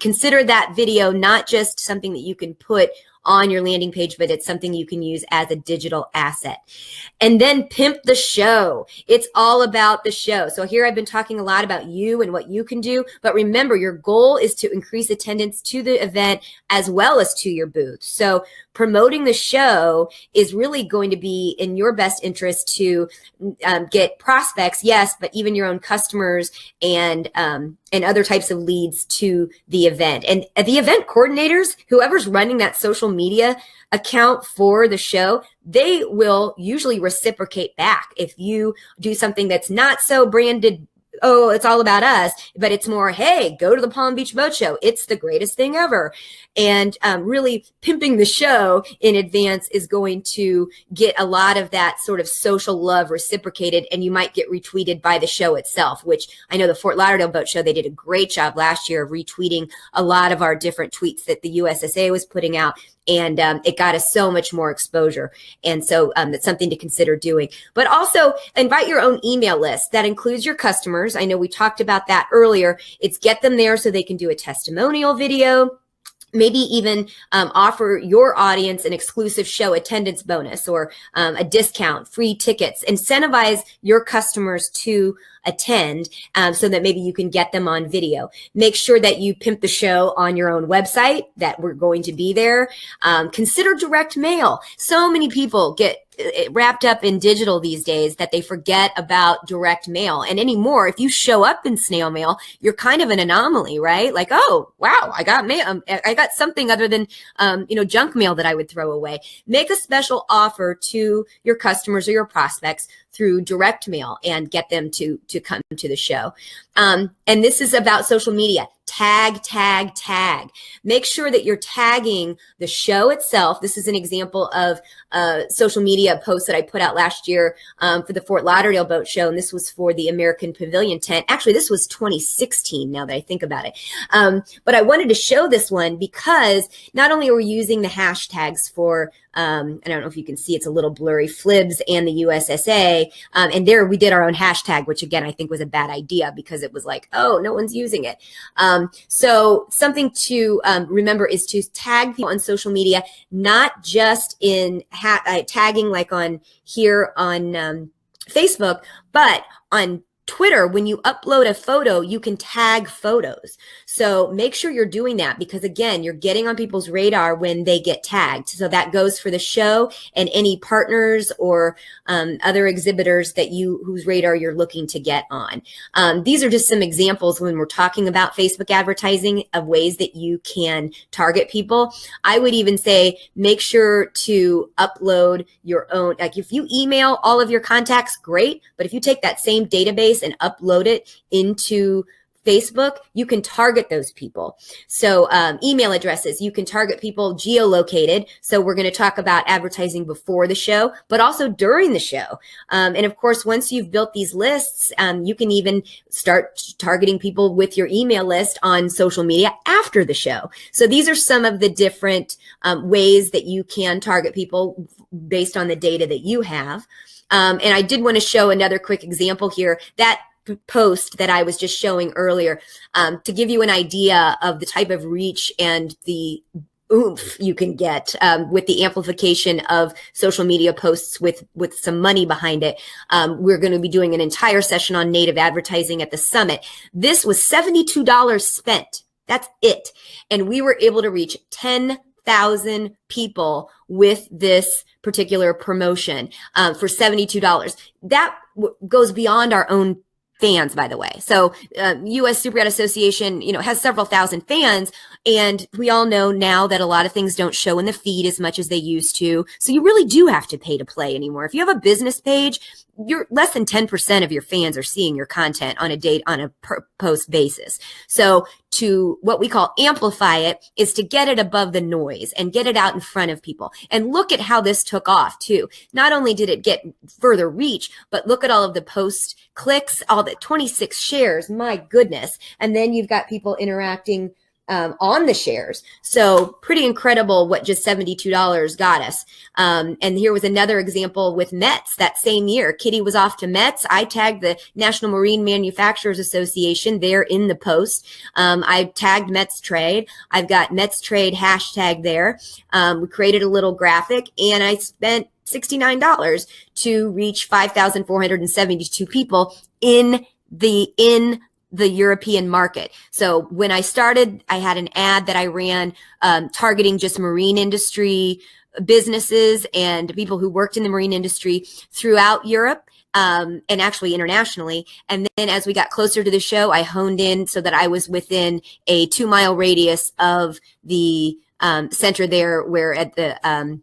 Consider that video not just something that you can put on your landing page, but it's something you can use as a digital asset. And then Pimp the Show. It's all about the show. So here I've been talking a lot about you and what you can do, but remember, your goal is to increase attendance to the event as well as to your booth. So promoting the show is really going to be in your best interest to get prospects, yes, but even your own customers and other types of leads to the event. And the event coordinators, whoever's running that social media account for the show, they will usually reciprocate back. If you do something that's not so branded, oh, it's all about us, but it's more, hey, go to the Palm Beach Boat Show. It's the greatest thing ever. And really pimping the show in advance is going to get a lot of that sort of social love reciprocated, and you might get retweeted by the show itself, which I know the Fort Lauderdale Boat Show, they did a great job last year of retweeting a lot of our different tweets that the USSA was putting out. And it got us so much more exposure. And so that's something to consider doing. But also invite your own email list. That includes your customers. I know we talked about that earlier. It's get them there so they can do a testimonial video. Maybe even offer your audience an exclusive show attendance bonus or a discount, free tickets. Incentivize your customers to attend so that maybe you can get them on video. Make sure that you pimp the show on your own website, that we're going to be there. Consider direct mail. So many people get wrapped up in digital these days that they forget about direct mail. And anymore, if you show up in snail mail, you're kind of an anomaly, right? Like, oh, wow, I got mail. I got something other than, junk mail that I would throw away. Make a special offer to your customers or your prospects through direct mail and get them to come to the show. And this is about social media. Tag, tag, tag. Make sure that you're tagging the show itself. This is an example of a social media post that I put out last year for the Fort Lauderdale Boat Show, and this was for the American Pavilion tent. Actually, this was 2016, now that I think about it. But I wanted to show this one because not only are we using the hashtags for I don't know if you can see, it's a little blurry, FLIBS and the USSA. And there we did our own hashtag, which again, I think was a bad idea because it was like, oh, no one's using it. So something to remember is to tag people on social media, not just in tagging like on here on Facebook, but on Twitter. When you upload a photo, you can tag photos. So make sure you're doing that because again, you're getting on people's radar when they get tagged. So that goes for the show and any partners or other exhibitors that whose radar you're looking to get on. These are just some examples when we're talking about Facebook advertising of ways that you can target people. I would even say make sure to upload your own, like if you email all of your contacts, great. But if you take that same database and upload it into Facebook, you can target those people. So email addresses, you can target people geolocated. So we're going to talk about advertising before the show, but also during the show. And of course, once you've built these lists, you can even start targeting people with your email list on social media after the show. So these are some of the different ways that you can target people based on the data that you have. And I did want to show another quick example here. That post that I was just showing earlier to give you an idea of the type of reach and the oomph you can get with the amplification of social media posts with some money behind it. We're going to be doing an entire session on native advertising at the summit. This was $72 spent. That's it. And we were able to reach 10,000 people with this particular promotion for $72. That goes beyond our own fans, by the way. So US Superyacht Association, has several thousand fans. And we all know now that a lot of things don't show in the feed as much as they used to. So you really do have to pay to play anymore. If you have a business page, you're less than 10% of your fans are seeing your content on a per post basis. So to what we call amplify it is to get it above the noise and get it out in front of people. And look at how this took off too. Not only did it get further reach, but look at all of the post clicks, all the 26 shares, my goodness. And then you've got people interacting on the shares. So pretty incredible what just $72 got us. And here was another example with Mets that same year. Kitty was off to Mets. I tagged the National Marine Manufacturers Association there in the post. I tagged Mets Trade. I've got Mets Trade hashtag there. We created a little graphic, and I spent $69 to reach 5,472 people in the European market. So when I started, I had an ad that I ran targeting just marine industry businesses and people who worked in the marine industry throughout Europe. And actually internationally. And then as we got closer to the show, I honed in so that I was within a 2-mile radius of the center there where at the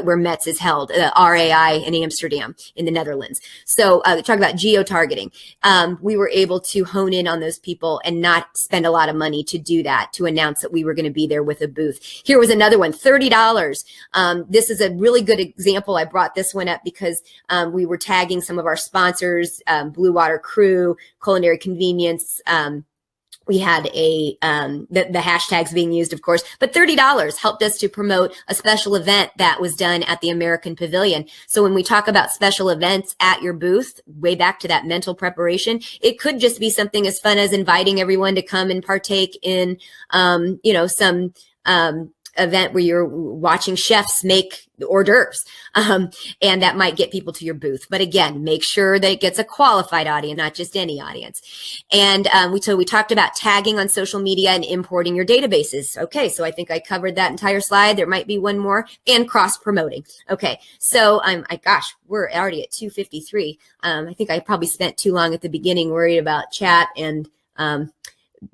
where Mets is held, RAI in Amsterdam in the Netherlands. So talk about geo-targeting. We were able to hone in on those people and not spend a lot of money to do that, to announce that we were going to be there with a booth. Here was another one, $30. This is a really good example. I brought this one up because we were tagging some of our sponsors, Blue Water Crew, Culinary Convenience, we had the hashtags being used, of course, but $30 helped us to promote a special event that was done at the American Pavilion. So when we talk about special events at your booth, way back to that mental preparation, it could just be something as fun as inviting everyone to come and partake in, some event where you're watching chefs make hors d'oeuvres, and that might get people to your booth. But again, make sure that it gets a qualified audience, not just any audience. And we talked about tagging on social media and importing your databases. Okay, so I think I covered that entire slide. There might be one more, and cross promoting. Okay, so we're already at 2:53. I think I probably spent too long at the beginning worried about chat and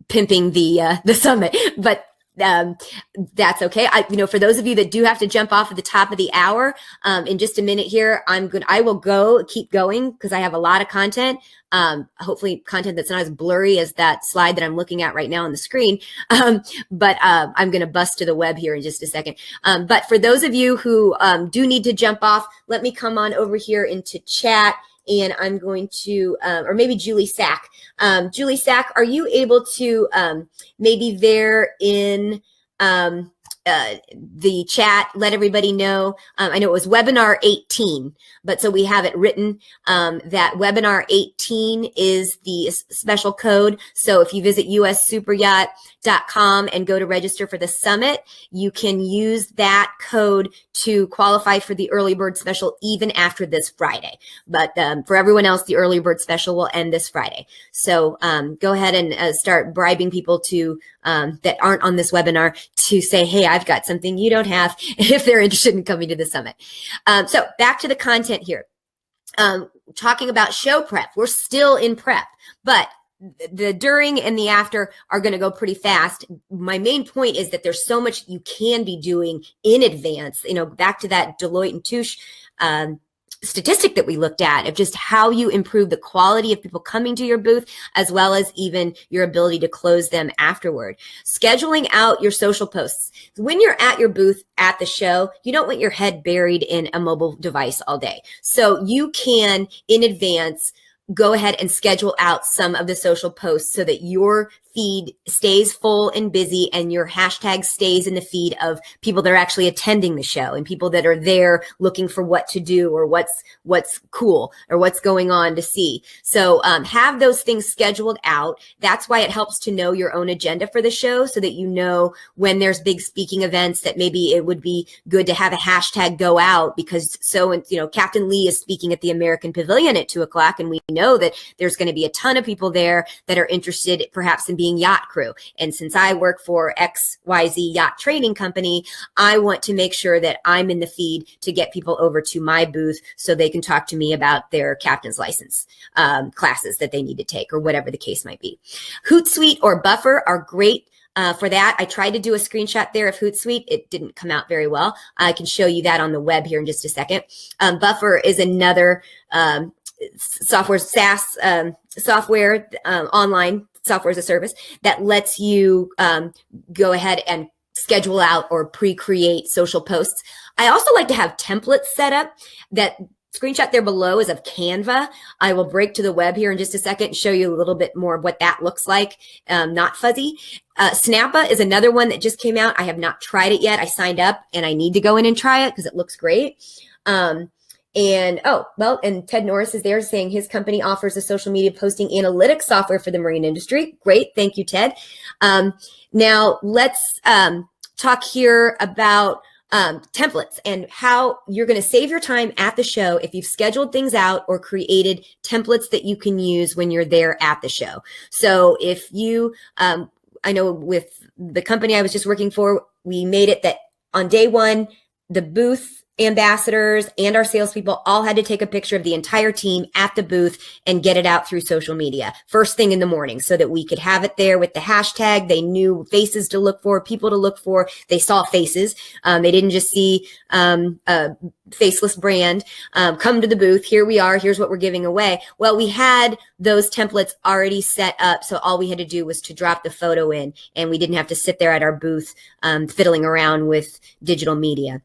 pimping the summit, but that's okay. For those of you that do have to jump off at the top of the hour, in just a minute here, I will keep going because I have a lot of content. Hopefully content that's not as blurry as that slide that I'm looking at right now on the screen. But I'm going to bust to the web here in just a second. But for those of you who do need to jump off, let me come on over here into chat. And I'm going to, or maybe Julie Sack. Julie Sack, are you able to maybe there in the chat, let everybody know? I know it was webinar 18, but so we have it written that webinar 18 is the special code. So if you visit ussuperyacht.com and go to register for the summit, you can use that code to qualify for the early bird special even after this Friday. But for everyone else, the early bird special will end this Friday. So go ahead and start bribing people to that aren't on this webinar to say, hey, I've got something you don't have, if they're interested in coming to the summit. So back to the content here. Talking about show prep. We're still in prep, but the during and the after are going to go pretty fast. My main point is that there's so much you can be doing in advance, back to that Deloitte and Touche statistic that we looked at of just how you improve the quality of people coming to your booth, as well as even your ability to close them afterward. Scheduling out your social posts. When you're at your booth at the show, you don't want your head buried in a mobile device all day. So you can, in advance, go ahead and schedule out some of the social posts so that your feed stays full and busy and your hashtag stays in the feed of people that are actually attending the show and people that are there looking for what to do or what's cool or what's going on to see. So have those things scheduled out. That's why it helps to know your own agenda for the show so that you know when there's big speaking events that maybe it would be good to have a hashtag go out because Captain Lee is speaking at the American Pavilion at 2:00 and we know that there's going to be a ton of people there that are interested perhaps in being yacht crew. And since I work for XYZ Yacht Training Company, I want to make sure that I'm in the feed to get people over to my booth so they can talk to me about their captain's license classes that they need to take or whatever the case might be. Hootsuite or Buffer are great for that. I tried to do a screenshot there of Hootsuite. It didn't come out very well. I can show you that on the web here in just a second. Buffer is another software, SaaS software, online software as a service that lets you go ahead and schedule out or pre-create social posts. I also like to have templates set up that screenshot there below is of Canva. I will break to the web here in just a second and show you a little bit more of what that looks like, not fuzzy. Snappa is another one that just came out. I have not tried it yet. I signed up and I need to go in and try it because it looks great. And Ted Norris is there saying his company offers a social media posting analytics software for the marine industry. Great. Thank you, Ted. Now let's talk here about templates and how you're going to save your time at the show if you've scheduled things out or created templates that you can use when you're there at the show. So if you, I know with the company I was just working for, we made it that on day one, the booth ambassadors and our salespeople all had to take a picture of the entire team at the booth and get it out through social media first thing in the morning so that we could have it there with the hashtag. They knew faces to look for, people to look for. They saw faces. They didn't just see a faceless brand. Come to the booth. Here we are. Here's what we're giving away. Well, we had those templates already set up. So all we had to do was to drop the photo in and we didn't have to sit there at our booth fiddling around with digital media.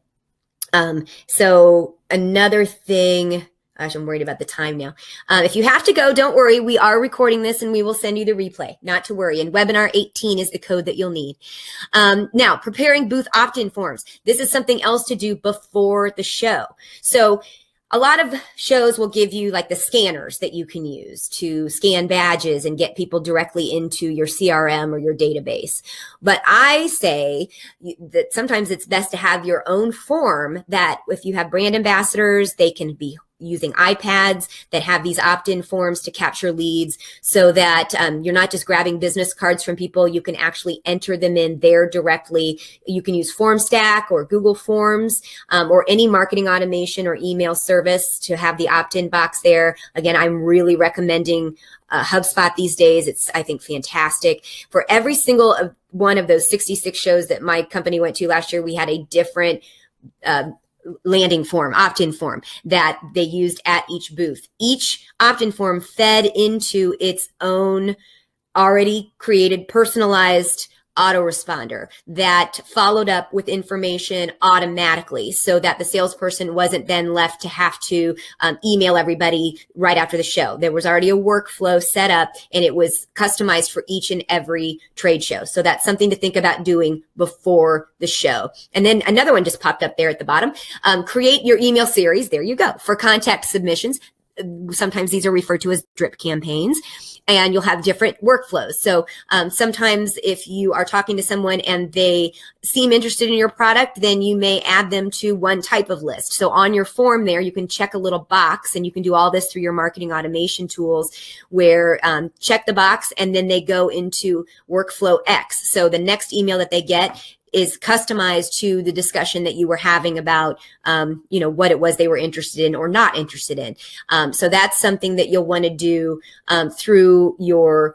So another thing, gosh, I'm worried about the time now. If you have to go, don't worry. We are recording this and we will send you the replay, not to worry. And webinar 18 is the code that you'll need. Now, preparing booth opt-in forms. This is something else to do before the show. So a lot of shows will give you like the scanners that you can use to scan badges and get people directly into your CRM or your database. But I say that sometimes it's best to have your own form that if you have brand ambassadors, they can be using iPads that have these opt-in forms to capture leads so that you're not just grabbing business cards from people. You can actually enter them in there directly. You can use FormStack or Google Forms or any marketing automation or email service to have the opt-in box there. Again, I'm really recommending HubSpot these days. It's, I think, fantastic. For every single one of those 66 shows that my company went to last year, we had a different landing form, opt-in form that they used at each booth. Each opt-in form fed into its own already created personalized autoresponder that followed up with information automatically so that the salesperson wasn't then left to have to email everybody right after the show. There was already a workflow set up and it was customized for each and every trade show. So that's something to think about doing before the show. And then another one just popped up there at the bottom. Create your email series. There you go. For contact submissions. Sometimes these are referred to as drip campaigns, and you'll have different workflows. So sometimes if you are talking to someone and they seem interested in your product, then you may add them to one type of list. So on your form there, you can check a little box, and you can do all this through your marketing automation tools where check the box and then they go into workflow X. So the next email that they get is customized to the discussion that you were having about, what it was they were interested in or not interested in. So that's something that you'll want to do through your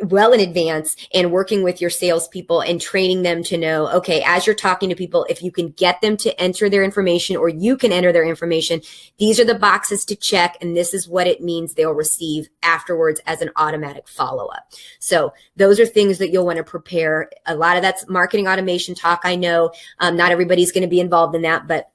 well in advance and working with your salespeople and training them to know, okay, as you're talking to people, if you can get them to enter their information or you can enter their information, these are the boxes to check and this is what it means they'll receive afterwards as an automatic follow-up. So those are things that you'll want to prepare. A lot of that's marketing automation talk. I know not everybody's going to be involved in that, but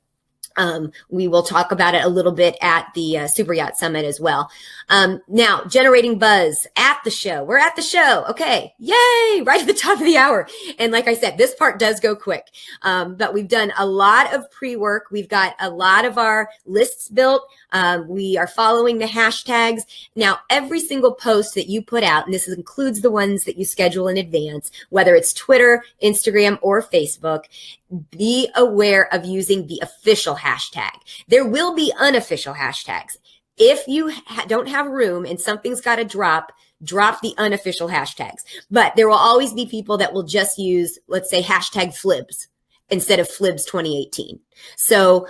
we will talk about it a little bit at the Superyacht Summit as well. Now, generating buzz at the show. We're at the show. Okay. Yay. Right at the top of the hour. And like I said, this part does go quick. But we've done a lot of pre-work. We've got a lot of our lists built. We are following the hashtags. Now, every single post that you put out, and this includes the ones that you schedule in advance, whether it's Twitter, Instagram, or Facebook, be aware of using the official hashtag. There will be unofficial hashtags. If you don't have room and something's got to drop the unofficial hashtags. But there will always be people that will just use, let's say, hashtag flibs instead of flibs 2018. So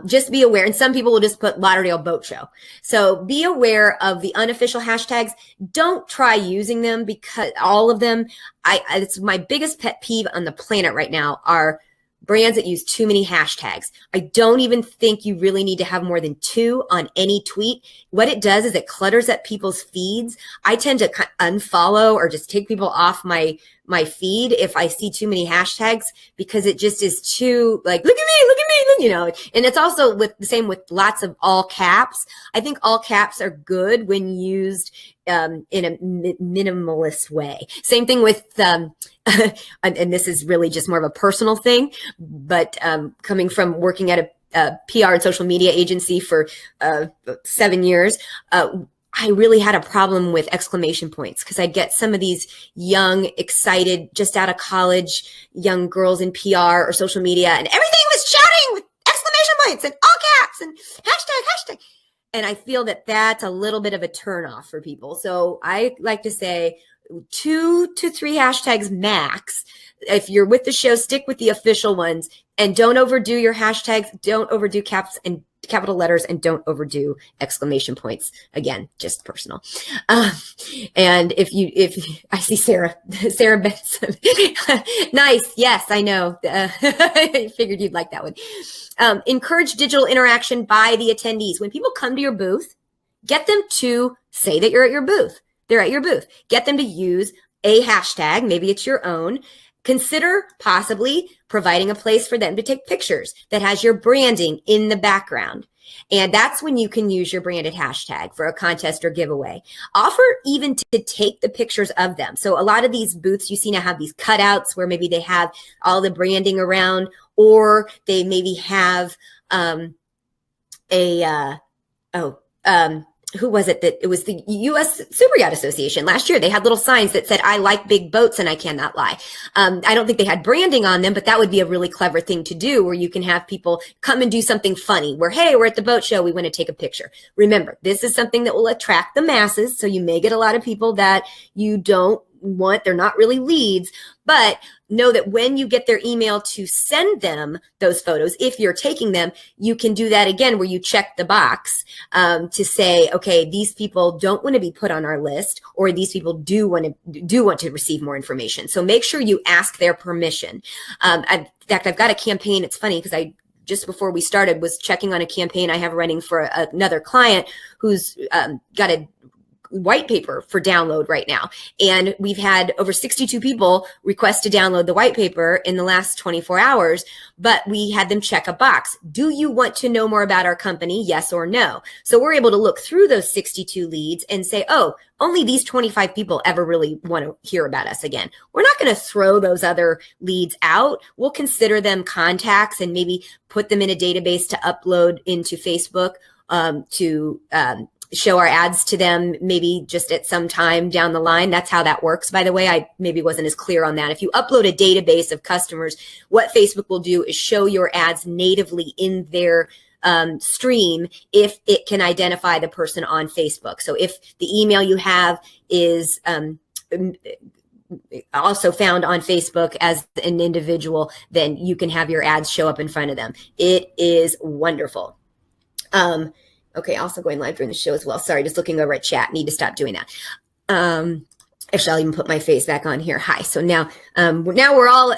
just be aware. And some people will just put Lauderdale Boat Show. So be aware of the unofficial hashtags. Don't try using them because all of them, it's my biggest pet peeve on the planet right now are brands that use too many hashtags. I don't even think you really need to have more than 2 on any tweet. What it does is it clutters up people's feeds. I tend to unfollow or just take people off my my feed if I see too many hashtags, because it just is too like, look at me, you know. And it's also with the same with lots of all caps. I think all caps are good when used in a minimalist way. Same thing with, and this is really just more of a personal thing, but coming from working at a PR and social media agency for 7 years, I really had a problem with exclamation points, because I'd get some of these young, excited, just out of college, young girls in PR or social media, and everything was shouting with exclamation points and all caps and hashtag. And I feel that that's a little bit of a turnoff for people. So I like to say 2 to 3 hashtags max. If you're with the show, stick with the official ones, and don't overdo your hashtags. Don't overdo caps and capital letters, and don't overdo exclamation points. Again, just personal. And if I see Sarah Benson, nice. Yes, I know. I figured you'd like that one. Encourage digital interaction by the attendees. When people come to your booth, get them to say that you're at your booth. They're at your booth. Get them to use a hashtag. Maybe it's your own. Consider possibly providing a place for them to take pictures that has your branding in the background. And that's when you can use your branded hashtag for a contest or giveaway. Offer even to take the pictures of them. So a lot of these booths you see now have these cutouts where maybe they have all the branding around, or they maybe have who was it that it was the U.S. Superyacht Association last year. They had little signs that said, I like big boats and I cannot lie. I don't think they had branding on them, but that would be a really clever thing to do, where you can have people come and do something funny where, hey, we're at the boat show. We want to take a picture. Remember, this is something that will attract the masses. So you may get a lot of people that you don't want. They're not really leads, but know that when you get their email to send them those photos, if you're taking them, you can do that again, where you check the box to say, okay, these people don't want to be put on our list, or these people do want to receive more information. So make sure you ask their permission. In fact, I've got a campaign. It's funny because just before we started was checking on a campaign I have running for another client who's got a white paper for download right now. And we've had over 62 people request to download the white paper in the last 24 hours, but we had them check a box. Do you want to know more about our company? Yes or no? So we're able to look through those 62 leads and say, oh, only these 25 people ever really want to hear about us again. We're not going to throw those other leads out. We'll consider them contacts and maybe put them in a database to upload into Facebook to show our ads to them maybe just at some time down the line. That's how that works. By the way, I maybe wasn't as clear on that. If you upload a database of customers, what Facebook will do is show your ads natively in their stream if it can identify the person on Facebook. So if the email you have is also found on Facebook as an individual, then you can have your ads show up in front of them. It is wonderful. Okay, also going live during the show as well. Sorry, just looking over at chat. Need to stop doing that. Actually, I'll even put my face back on here. Hi. So now we're all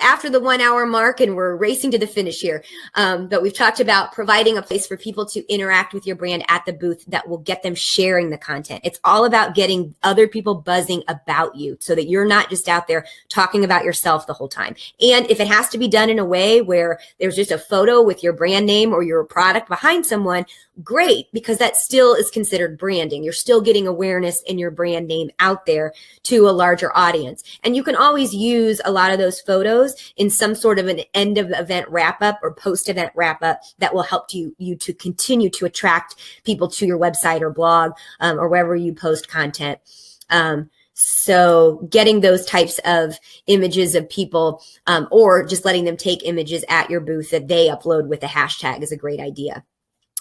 after the 1 hour mark, and we're racing to the finish here. But we've talked about providing a place for people to interact with your brand at the booth that will get them sharing the content. It's all about getting other people buzzing about you so that you're not just out there talking about yourself the whole time. And if it has to be done in a way where there's just a photo with your brand name or your product behind someone, great, because that still is considered branding. You're still getting awareness in your brand name out there to a larger audience. And you can always use a lot of those photos in some sort of an end of event wrap up or post event wrap up that will help you to continue to attract people to your website or blog or wherever you post content. So getting those types of images of people or just letting them take images at your booth that they upload with a hashtag is a great idea.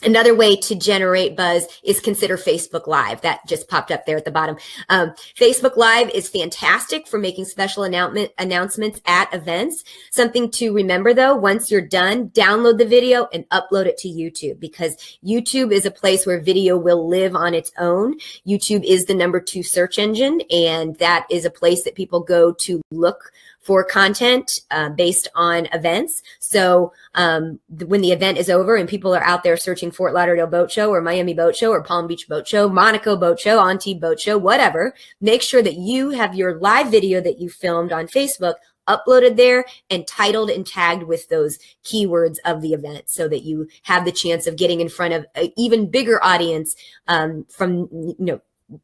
Another way to generate buzz is consider Facebook Live. That just popped up there at the bottom. Facebook Live is fantastic for making special announcements at events. Something to remember though, once you're done, download the video and upload it to YouTube, because YouTube is a place where video will live on its own. YouTube is the #2 search engine, and that is a place that people go to look for content based on events. So when the event is over and people are out there searching Fort Lauderdale Boat Show or Miami Boat Show or Palm Beach Boat Show, Monaco Boat Show, Antibes Boat Show, whatever, make sure that you have your live video that you filmed on Facebook uploaded there and titled and tagged with those keywords of the event so that you have the chance of getting in front of an even bigger audience from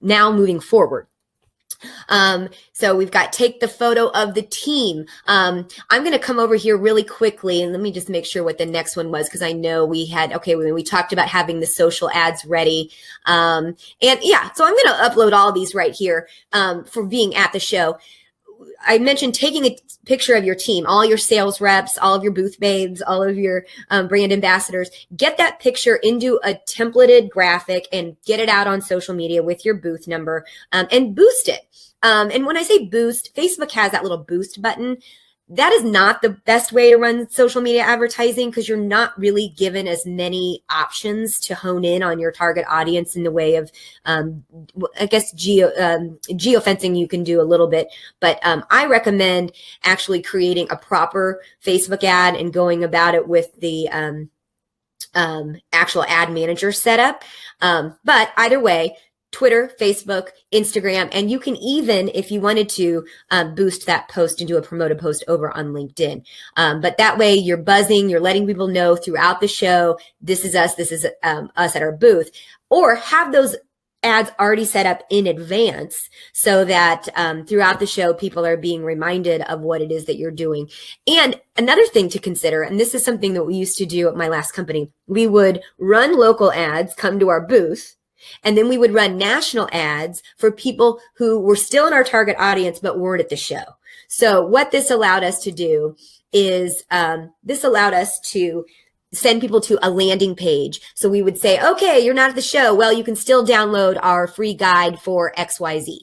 now moving forward. So we've got take the photo of the team. I'm going to come over here really quickly and let me just make sure what the next one was, because I know we had, when we talked about having the social ads ready. And yeah, so I'm going to upload all of these right here for being at the show. I mentioned taking a picture of your team, all your sales reps, all of your booth babes, all of your brand ambassadors. Get that picture into a templated graphic and get it out on social media with your booth number and boost it. And when I say boost, Facebook has that little boost button. That is not the best way to run social media advertising because you're not really given as many options to hone in on your target audience in the way of, I guess, geofencing you can do a little bit. But I recommend actually creating a proper Facebook ad and going about it with the actual ad manager setup. But either way, Twitter, Facebook, Instagram, and you can even, if you wanted to, boost that post and do a promoted post over on LinkedIn. But that way you're buzzing, you're letting people know throughout the show, this is us at our booth, or have those ads already set up in advance so that throughout the show, people are being reminded of what it is that you're doing. And another thing to consider, and this is something that we used to do at my last company, we would run local ads, come to our booth, and then we would run national ads for people who were still in our target audience but weren't at the show. So what this allowed us to do is this allowed us to send people to a landing page. So we would say, okay, you're not at the show. Well, you can still download our free guide for XYZ.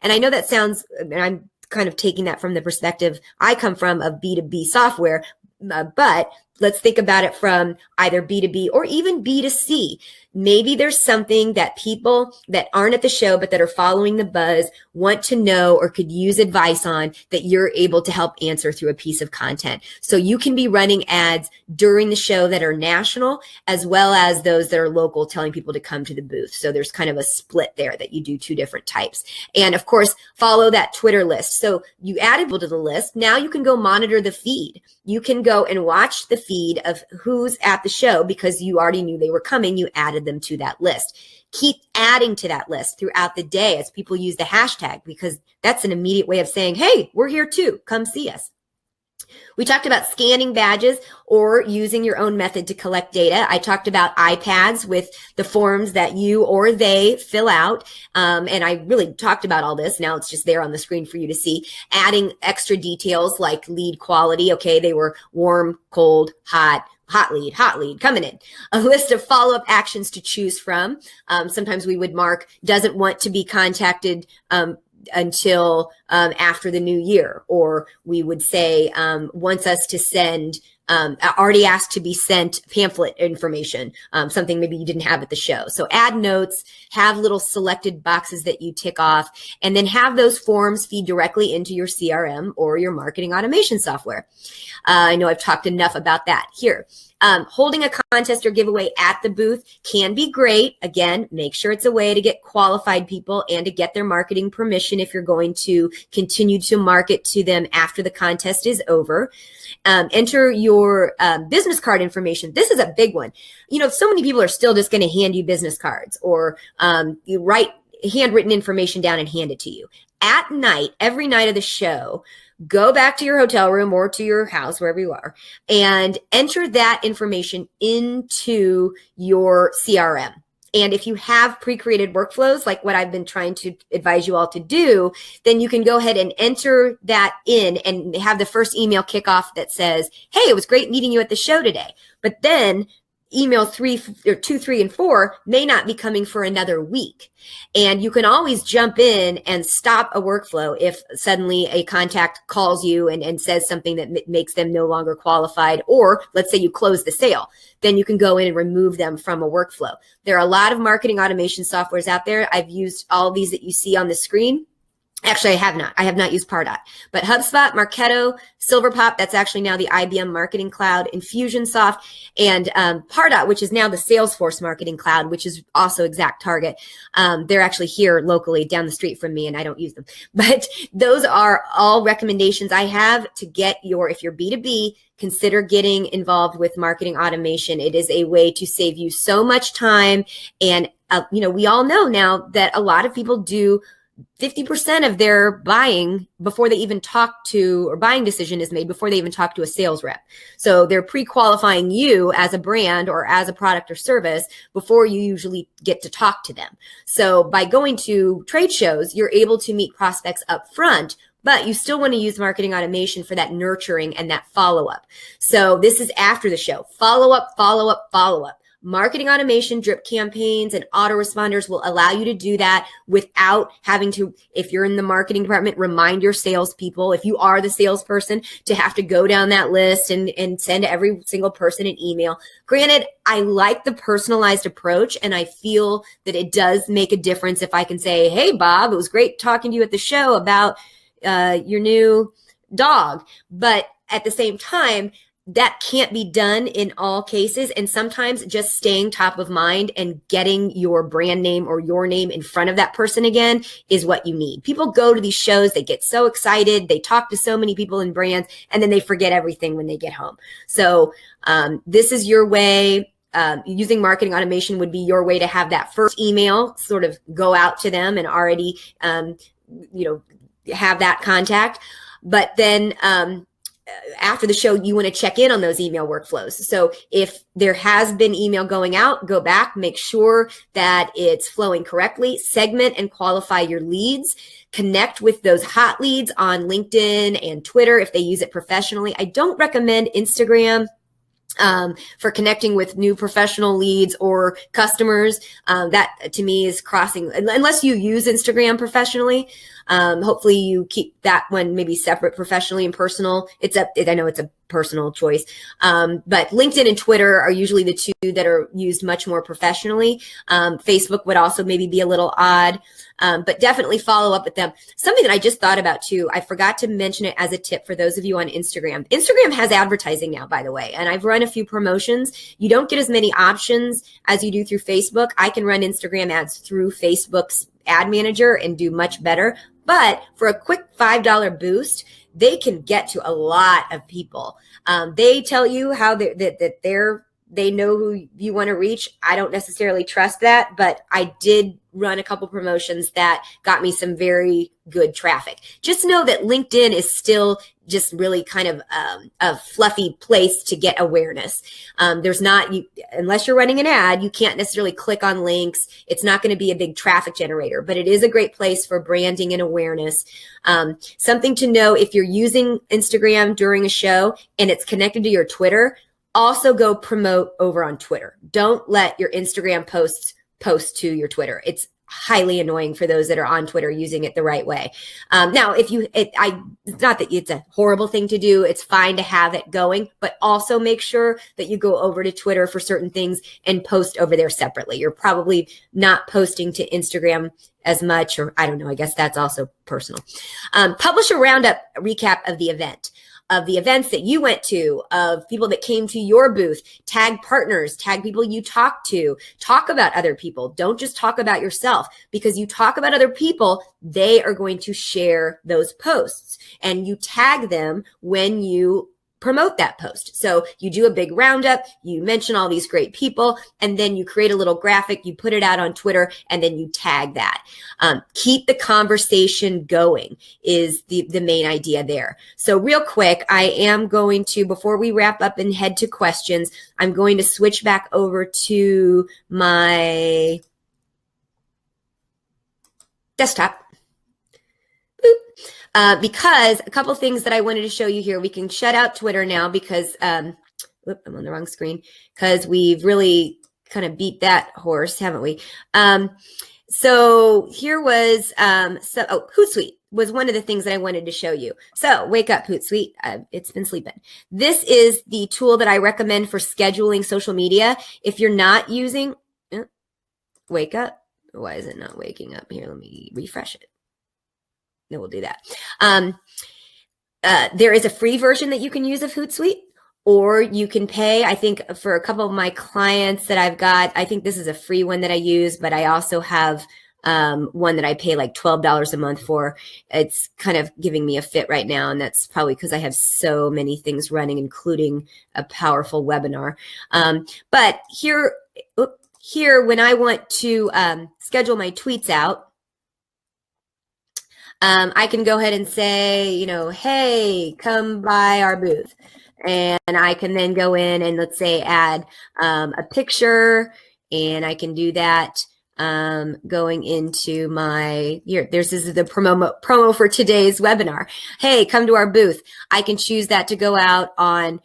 And I know that sounds, and I'm kind of taking that from the perspective I come from of B2B software, but let's think about it from either B2B or even B2C. Maybe there's something that people that aren't at the show but that are following the buzz want to know or could use advice on that you're able to help answer through a piece of content. So you can be running ads during the show that are national as well as those that are local, telling people to come to the booth. So there's kind of a split there that you do two different types. And of course, follow that Twitter list. So you added people to the list. Now you can go monitor the feed. You can go and watch the feed of who's at the show because you already knew they were coming. You added them to that list. Keep adding to that list throughout the day as people use the hashtag, because that's an immediate way of saying, hey, we're here too. Come see us. We talked about scanning badges or using your own method to collect data. I talked about iPads with the forms that you or they fill out. And I really talked about all this. Now it's just there on the screen for you to see. Adding extra details like lead quality. Okay, they were warm, cold, hot lead coming in. A list of follow-up actions to choose from. Sometimes we would mark doesn't want to be contacted until after the new year, or we would say wants us to send already asked to be sent pamphlet information, something maybe you didn't have at the show. So add notes, have little selected boxes that you tick off, and then have those forms feed directly into your CRM or your marketing automation software. I know I've talked enough about that here. Holding a contest or giveaway at the booth can be great. Again, make sure it's a way to get qualified people and to get their marketing permission if you're going to continue to market to them after the contest is over. Enter your business card information. This is a big one. You know, so many people are still just going to hand you business cards or you write handwritten information down and hand it to you. At night, every night of the show, go back to your hotel room or to your house, wherever you are, and enter that information into your CRM. And if you have pre-created workflows, like what I've been trying to advise you all to do, then you can go ahead and enter that in and have the first email kick off that says, hey, it was great meeting you at the show today. But then email 2, 3, and 4 may not be coming for another week. And you can always jump in and stop a workflow if suddenly a contact calls you and says something that makes them no longer qualified, or let's say you close the sale, then you can go in and remove them from a workflow. There are a lot of marketing automation softwares out there. I've used all of these that you see on the screen. Actually, I have not. I have not used Pardot. But HubSpot, Marketo, Silverpop, that's actually now the IBM Marketing Cloud, Infusionsoft, and Pardot, which is now the Salesforce Marketing Cloud, which is also ExactTarget. They're actually here locally down the street from me, and I don't use them. But those are all recommendations I have to get if you're B2B, consider getting involved with marketing automation. It is a way to save you so much time. And, we all know now that a lot of people do 50% of their buying before they even talk to, or buying decision is made before they even talk to a sales rep. So they're pre-qualifying you as a brand or as a product or service before you usually get to talk to them. So by going to trade shows, you're able to meet prospects up front, but you still want to use marketing automation for that nurturing and that follow-up. So this is after the show. Follow-up, follow-up, follow-up. Marketing automation, drip campaigns, and autoresponders will allow you to do that without having to, if you're in the marketing department, remind your salespeople, if you are the salesperson, to have to go down that list and send every single person an email. Granted, I like the personalized approach, and I feel that it does make a difference if I can say, hey, Bob, it was great talking to you at the show about your new dog. But at the same time, that can't be done in all cases. And sometimes just staying top of mind and getting your brand name or your name in front of that person again is what you need. People go to these shows, they get so excited, they talk to so many people in brands, and then they forget everything when they get home. So this is your way. Using marketing automation would be your way to have that first email sort of go out to them and already, have that contact. But then, after the show, you want to check in on those email workflows. So if there has been email going out, go back, make sure that it's flowing correctly, segment and qualify your leads, connect with those hot leads on LinkedIn and Twitter if they use it professionally. I don't recommend Instagram for connecting with new professional leads or customers. That to me is crossing, unless you use Instagram professionally. Hopefully you keep that one maybe separate, professionally and personal. I know it's a personal choice. But LinkedIn and Twitter are usually the two that are used much more professionally. Facebook would also maybe be a little odd. But definitely follow up with them. Something that I just thought about too, I forgot to mention it as a tip for those of you on Instagram. Instagram has advertising now, by the way, and I've run a few promotions. You don't get as many options as you do through Facebook. I can run Instagram ads through Facebook's ad manager and do much better. But for a quick $5 boost, they can get to a lot of people. They tell you how they know who you want to reach. I don't necessarily trust that, but I did run a couple promotions that got me some very good traffic. Just know that LinkedIn is still just really kind of a fluffy place to get awareness. Unless you're running an ad, you can't necessarily click on links. It's not going to be a big traffic generator, but it is a great place for branding and awareness. Something to know, if you're using Instagram during a show and it's connected to your Twitter, also go promote over on Twitter. Don't let your Instagram posts post to your Twitter. It's highly annoying for those that are on Twitter using it the right way. Now, it's not that it's a horrible thing to do. It's fine to have it going, but also make sure that you go over to Twitter for certain things and post over there separately. You're probably not posting to Instagram as much, or I don't know, I guess that's also personal. Publish a roundup recap of the event, of the events that you went to, of people that came to your booth. Tag partners, tag people you talk to, talk about other people. Don't just talk about yourself, because you talk about other people, they are going to share those posts, and you tag them when you promote that post. So you do a big roundup, you mention all these great people, and then you create a little graphic, you put it out on Twitter, and then you tag that. Keep the conversation going is the main idea there. So real quick, I am going to, before we wrap up and head to questions, I'm going to switch back over to my desktop. Because a couple things that I wanted to show you here. We can shut out Twitter now because, I'm on the wrong screen, because we've really kind of beat that horse, haven't we? So here was, Hootsuite was one of the things that I wanted to show you. So wake up, Hootsuite. It's been sleeping. This is the tool that I recommend for scheduling social media. If you're not using, wake up. Why is it not waking up here? Let me refresh it. we'll do that. There is a free version that you can use of Hootsuite, or you can pay. I think for a couple of my clients that I've got, I think this is a free one that I use, but I also have one that I pay like $12 a month for. It's kind of giving me a fit right now, and that's probably because I have so many things running, including a powerful webinar. But here, when I want to schedule my tweets out, I can go ahead and say, you know, hey, come by our booth. And I can then go in and, let's say, add a picture, and I can do that going into my, here, this is the promo for today's webinar. Hey, come to our booth. I can choose that to go out on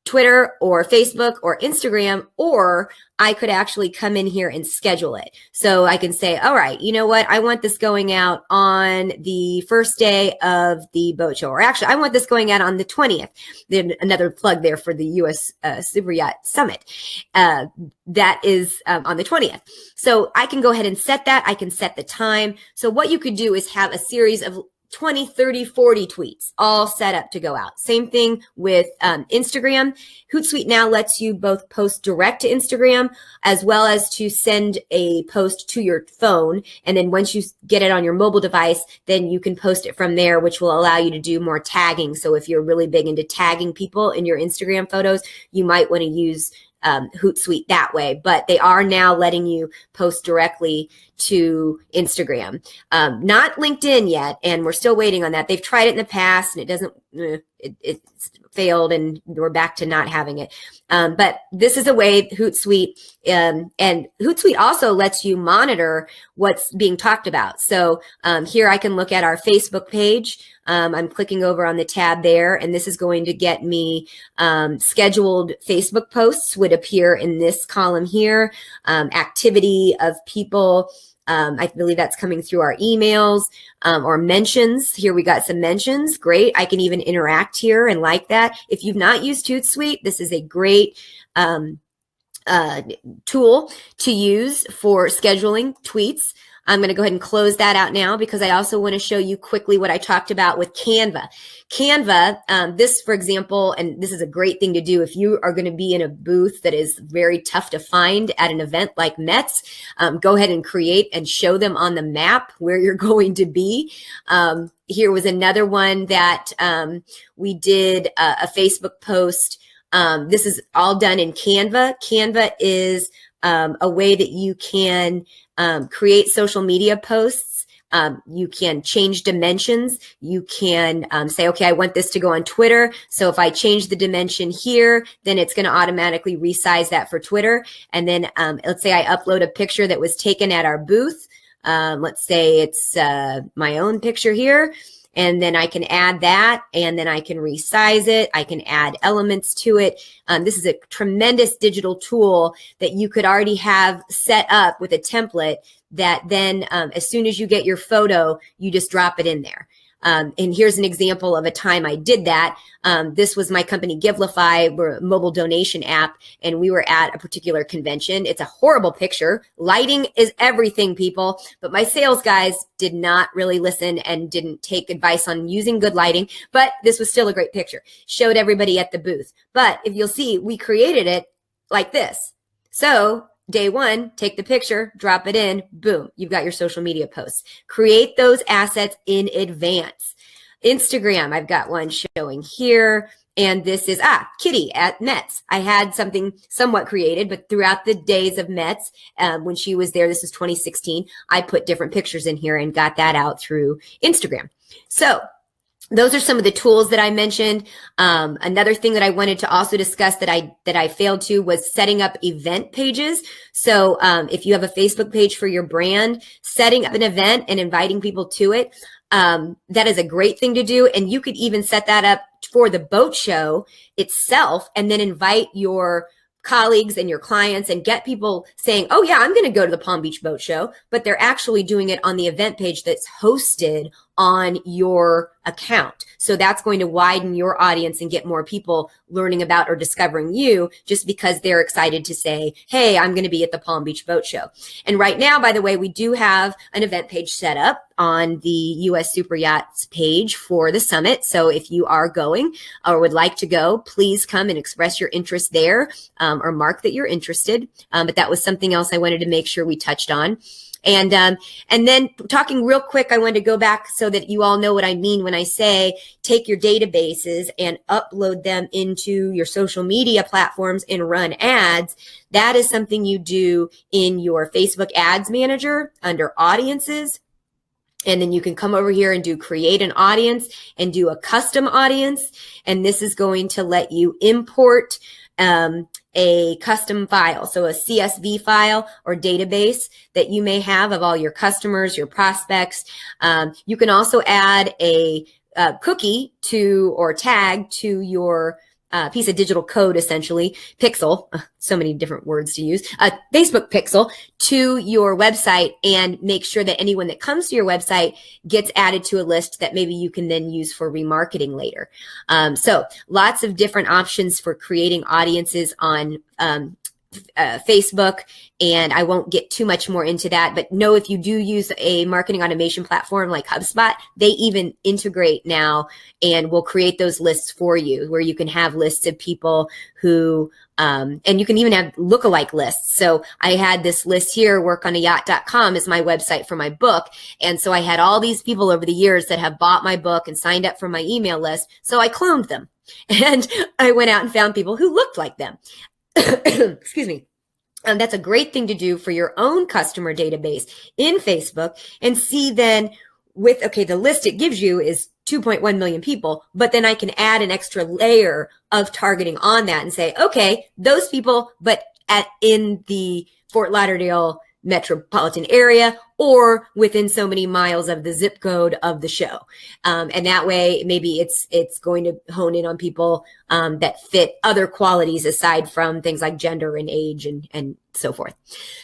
Twitter or Facebook or Instagram, or I could actually come in here and schedule it. So I can say, all right, you know what? I want this going out on the first day of the boat show, or actually I want this going out on the 20th. Then another plug there for the US Superyacht Summit. That is on the 20th. So I can go ahead and set that. I can set the time. So what you could do is have a series of 20, 30, 40 tweets all set up to go out. Same thing with Instagram. Hootsuite now lets you both post direct to Instagram as well as to send a post to your phone. And then once you get it on your mobile device, then you can post it from there, which will allow you to do more tagging. So if you're really big into tagging people in your Instagram photos, you might want to use Hootsuite that way, but they are now letting you post directly to Instagram. Not LinkedIn yet, and we're still waiting on that. They've tried it in the past, and it doesn't, it's failed, and we're back to not having it. But this is a way Hootsuite, and Hootsuite also lets you monitor what's being talked about. So here I can look at our Facebook page. I'm clicking over on the tab there, and this is going to get me scheduled Facebook posts would appear in this column here. Activity of people. I believe that's coming through our emails or mentions. Here we got some mentions. Great. I can even interact here and like that. If you've not used Hootsuite, this is a great tool to use for scheduling tweets. I'm going to go ahead and close that out now because I also want to show you quickly what I talked about with Canva. Canva, this, for example, and this is a great thing to do if you are going to be in a booth that is very tough to find at an event like METS, go ahead and create and show them on the map where you're going to be. Here was another one that we did a Facebook post. This is all done in Canva. Canva is a way that you can create social media posts. You can change dimensions. You can say, okay, I want this to go on Twitter. So if I change the dimension here, then it's going to automatically resize that for Twitter. And then let's say I upload a picture that was taken at our booth. Let's say it's my own picture here. And then I can add that, and then I can resize it. I can add elements to it. This is a tremendous digital tool that you could already have set up with a template that then as soon as you get your photo, you just drop it in there. And here's an example of a time I did that. This was my company, Givelify. We're a mobile donation app, and we were at a particular convention. It's a horrible picture. Lighting is everything, people. But my sales guys did not really listen and didn't take advice on using good lighting. But this was still a great picture. Showed everybody at the booth. But if you'll see, we created it like this. So day one, take the picture, drop it in, boom, you've got your social media posts. Create those assets in advance. Instagram, I've got one showing here, and this is, Kitty at METS. I had something somewhat created, but throughout the days of METS, when she was there, this was 2016, I put different pictures in here and got that out through Instagram. So those are some of the tools that I mentioned. Another thing that I wanted to also discuss that I failed to was setting up event pages. So if you have a Facebook page for your brand, setting up an event and inviting people to it, that is a great thing to do. And you could even set that up for the boat show itself and then invite your colleagues and your clients and get people saying, oh yeah, I'm going to go to the Palm Beach Boat Show, but they're actually doing it on the event page that's hosted on your account. So that's going to widen your audience and get more people learning about or discovering you just because they're excited to say, hey, I'm going to be at the Palm Beach Boat Show. And right now, by the way, we do have an event page set up on the US Superyachts page for the summit. So if you are going or would like to go, please come and express your interest there, or mark that you're interested. But that was something else I wanted to make sure we touched on. And then talking real quick, I wanted to go back so that you all know what I mean when I say take your databases and upload them into your social media platforms and run ads. That is something you do in your Facebook Ads Manager under Audiences. And then you can come over here and do create an audience and do a custom audience. And this is going to let you import a custom file, so a CSV file or database that you may have of all your customers, your prospects. You can also add a cookie to or tag to your piece of digital code, essentially, pixel, so many different words to use, a Facebook pixel to your website, and make sure that anyone that comes to your website gets added to a list that maybe you can then use for remarketing later. So lots of different options for creating audiences on Facebook, and I won't get too much more into that, but know if you do use a marketing automation platform like HubSpot, they even integrate now and will create those lists for you where you can have lists of people who, and you can even have lookalike lists. So I had this list here, workonayacht.com is my website for my book. And so I had all these people over the years that have bought my book and signed up for my email list. So I cloned them and I went out and found people who looked like them. Excuse me. That's a great thing to do for your own customer database in Facebook, and see then with, okay, the list it gives you is 2.1 million people, but then I can add an extra layer of targeting on that and say, okay, those people, but in the Fort Lauderdale metropolitan area or within so many miles of the zip code of the show. And that way, maybe it's going to hone in on people that fit other qualities aside from things like gender and age and so forth.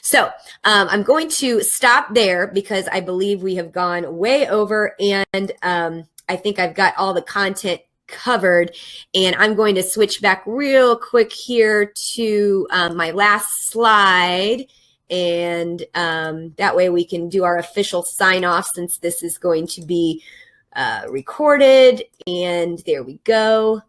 So I'm going to stop there because I believe we have gone way over, and I think I've got all the content covered, and I'm going to switch back real quick here to my last slide. And that way we can do our official sign off, since this is going to be recorded. And there we go.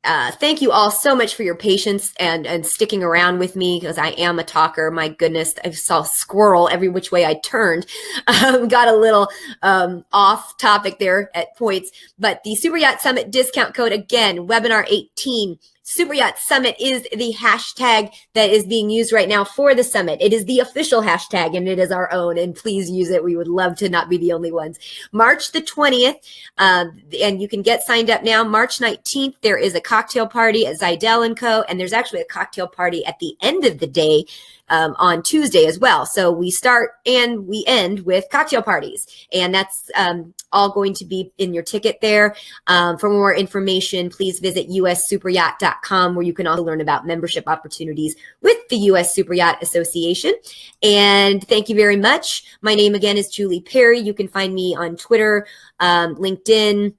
Thank you all so much for your patience and sticking around with me, because I am a talker. My goodness, I saw a squirrel every which way I turned. Got a little off topic there at points. But the Superyacht Summit discount code, again, webinar 18. Superyacht Summit is the hashtag that is being used right now for the summit. It is the official hashtag, and it is our own, and please use it. We would love to not be the only ones. March the 20th, and you can get signed up now. March 19th, there is a cocktail party at Zidell & Co., and there's actually a cocktail party at the end of the day on Tuesday as well. So we start and we end with cocktail parties, and that's all going to be in your ticket there. For more information, please visit ussuperyacht.com, where you can also learn about membership opportunities with the US Superyacht Association. And thank you very much. My name again is Julie Perry. You can find me on Twitter, LinkedIn,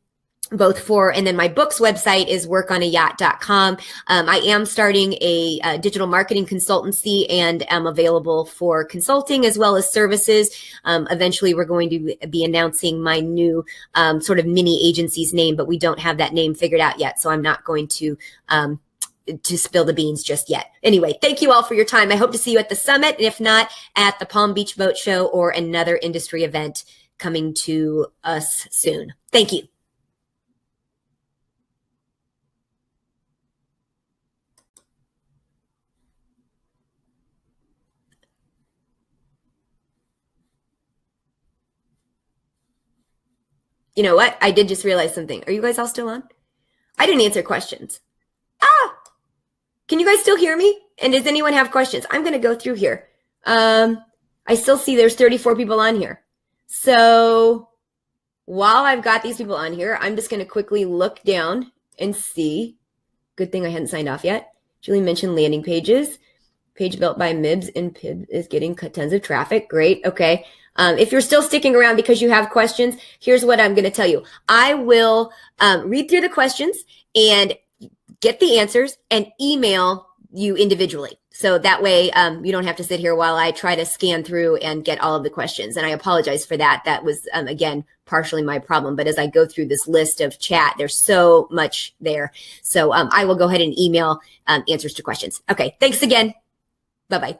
both for, and then my book's website is workonayacht.com. I am starting a digital marketing consultancy and am available for consulting as well as services. Eventually we're going to be announcing my new sort of mini agency's name, but we don't have that name figured out yet. So I'm not going to spill the beans just yet. Anyway, thank you all for your time. I hope to see you at the summit, and if not, at the Palm Beach Boat Show or another industry event coming to us soon. Thank you. You know what? I did just realize something. Are you guys all still on? I didn't answer questions. Can you guys still hear me? And does anyone have questions? I'm going to go through here. I still see there's 34 people on here. So while I've got these people on here, I'm just going to quickly look down and see. Good thing I hadn't signed off yet. Julie mentioned landing pages. Page built by Mibs and Pib is getting tons of traffic. Great. Okay. If you're still sticking around because you have questions, here's what I'm going to tell you. I will read through the questions and get the answers and email you individually. So that way you don't have to sit here while I try to scan through and get all of the questions. And I apologize for that. That was, again, partially my problem. But as I go through this list of chat, there's so much there. So I will go ahead and email answers to questions. Okay, thanks again. Bye-bye.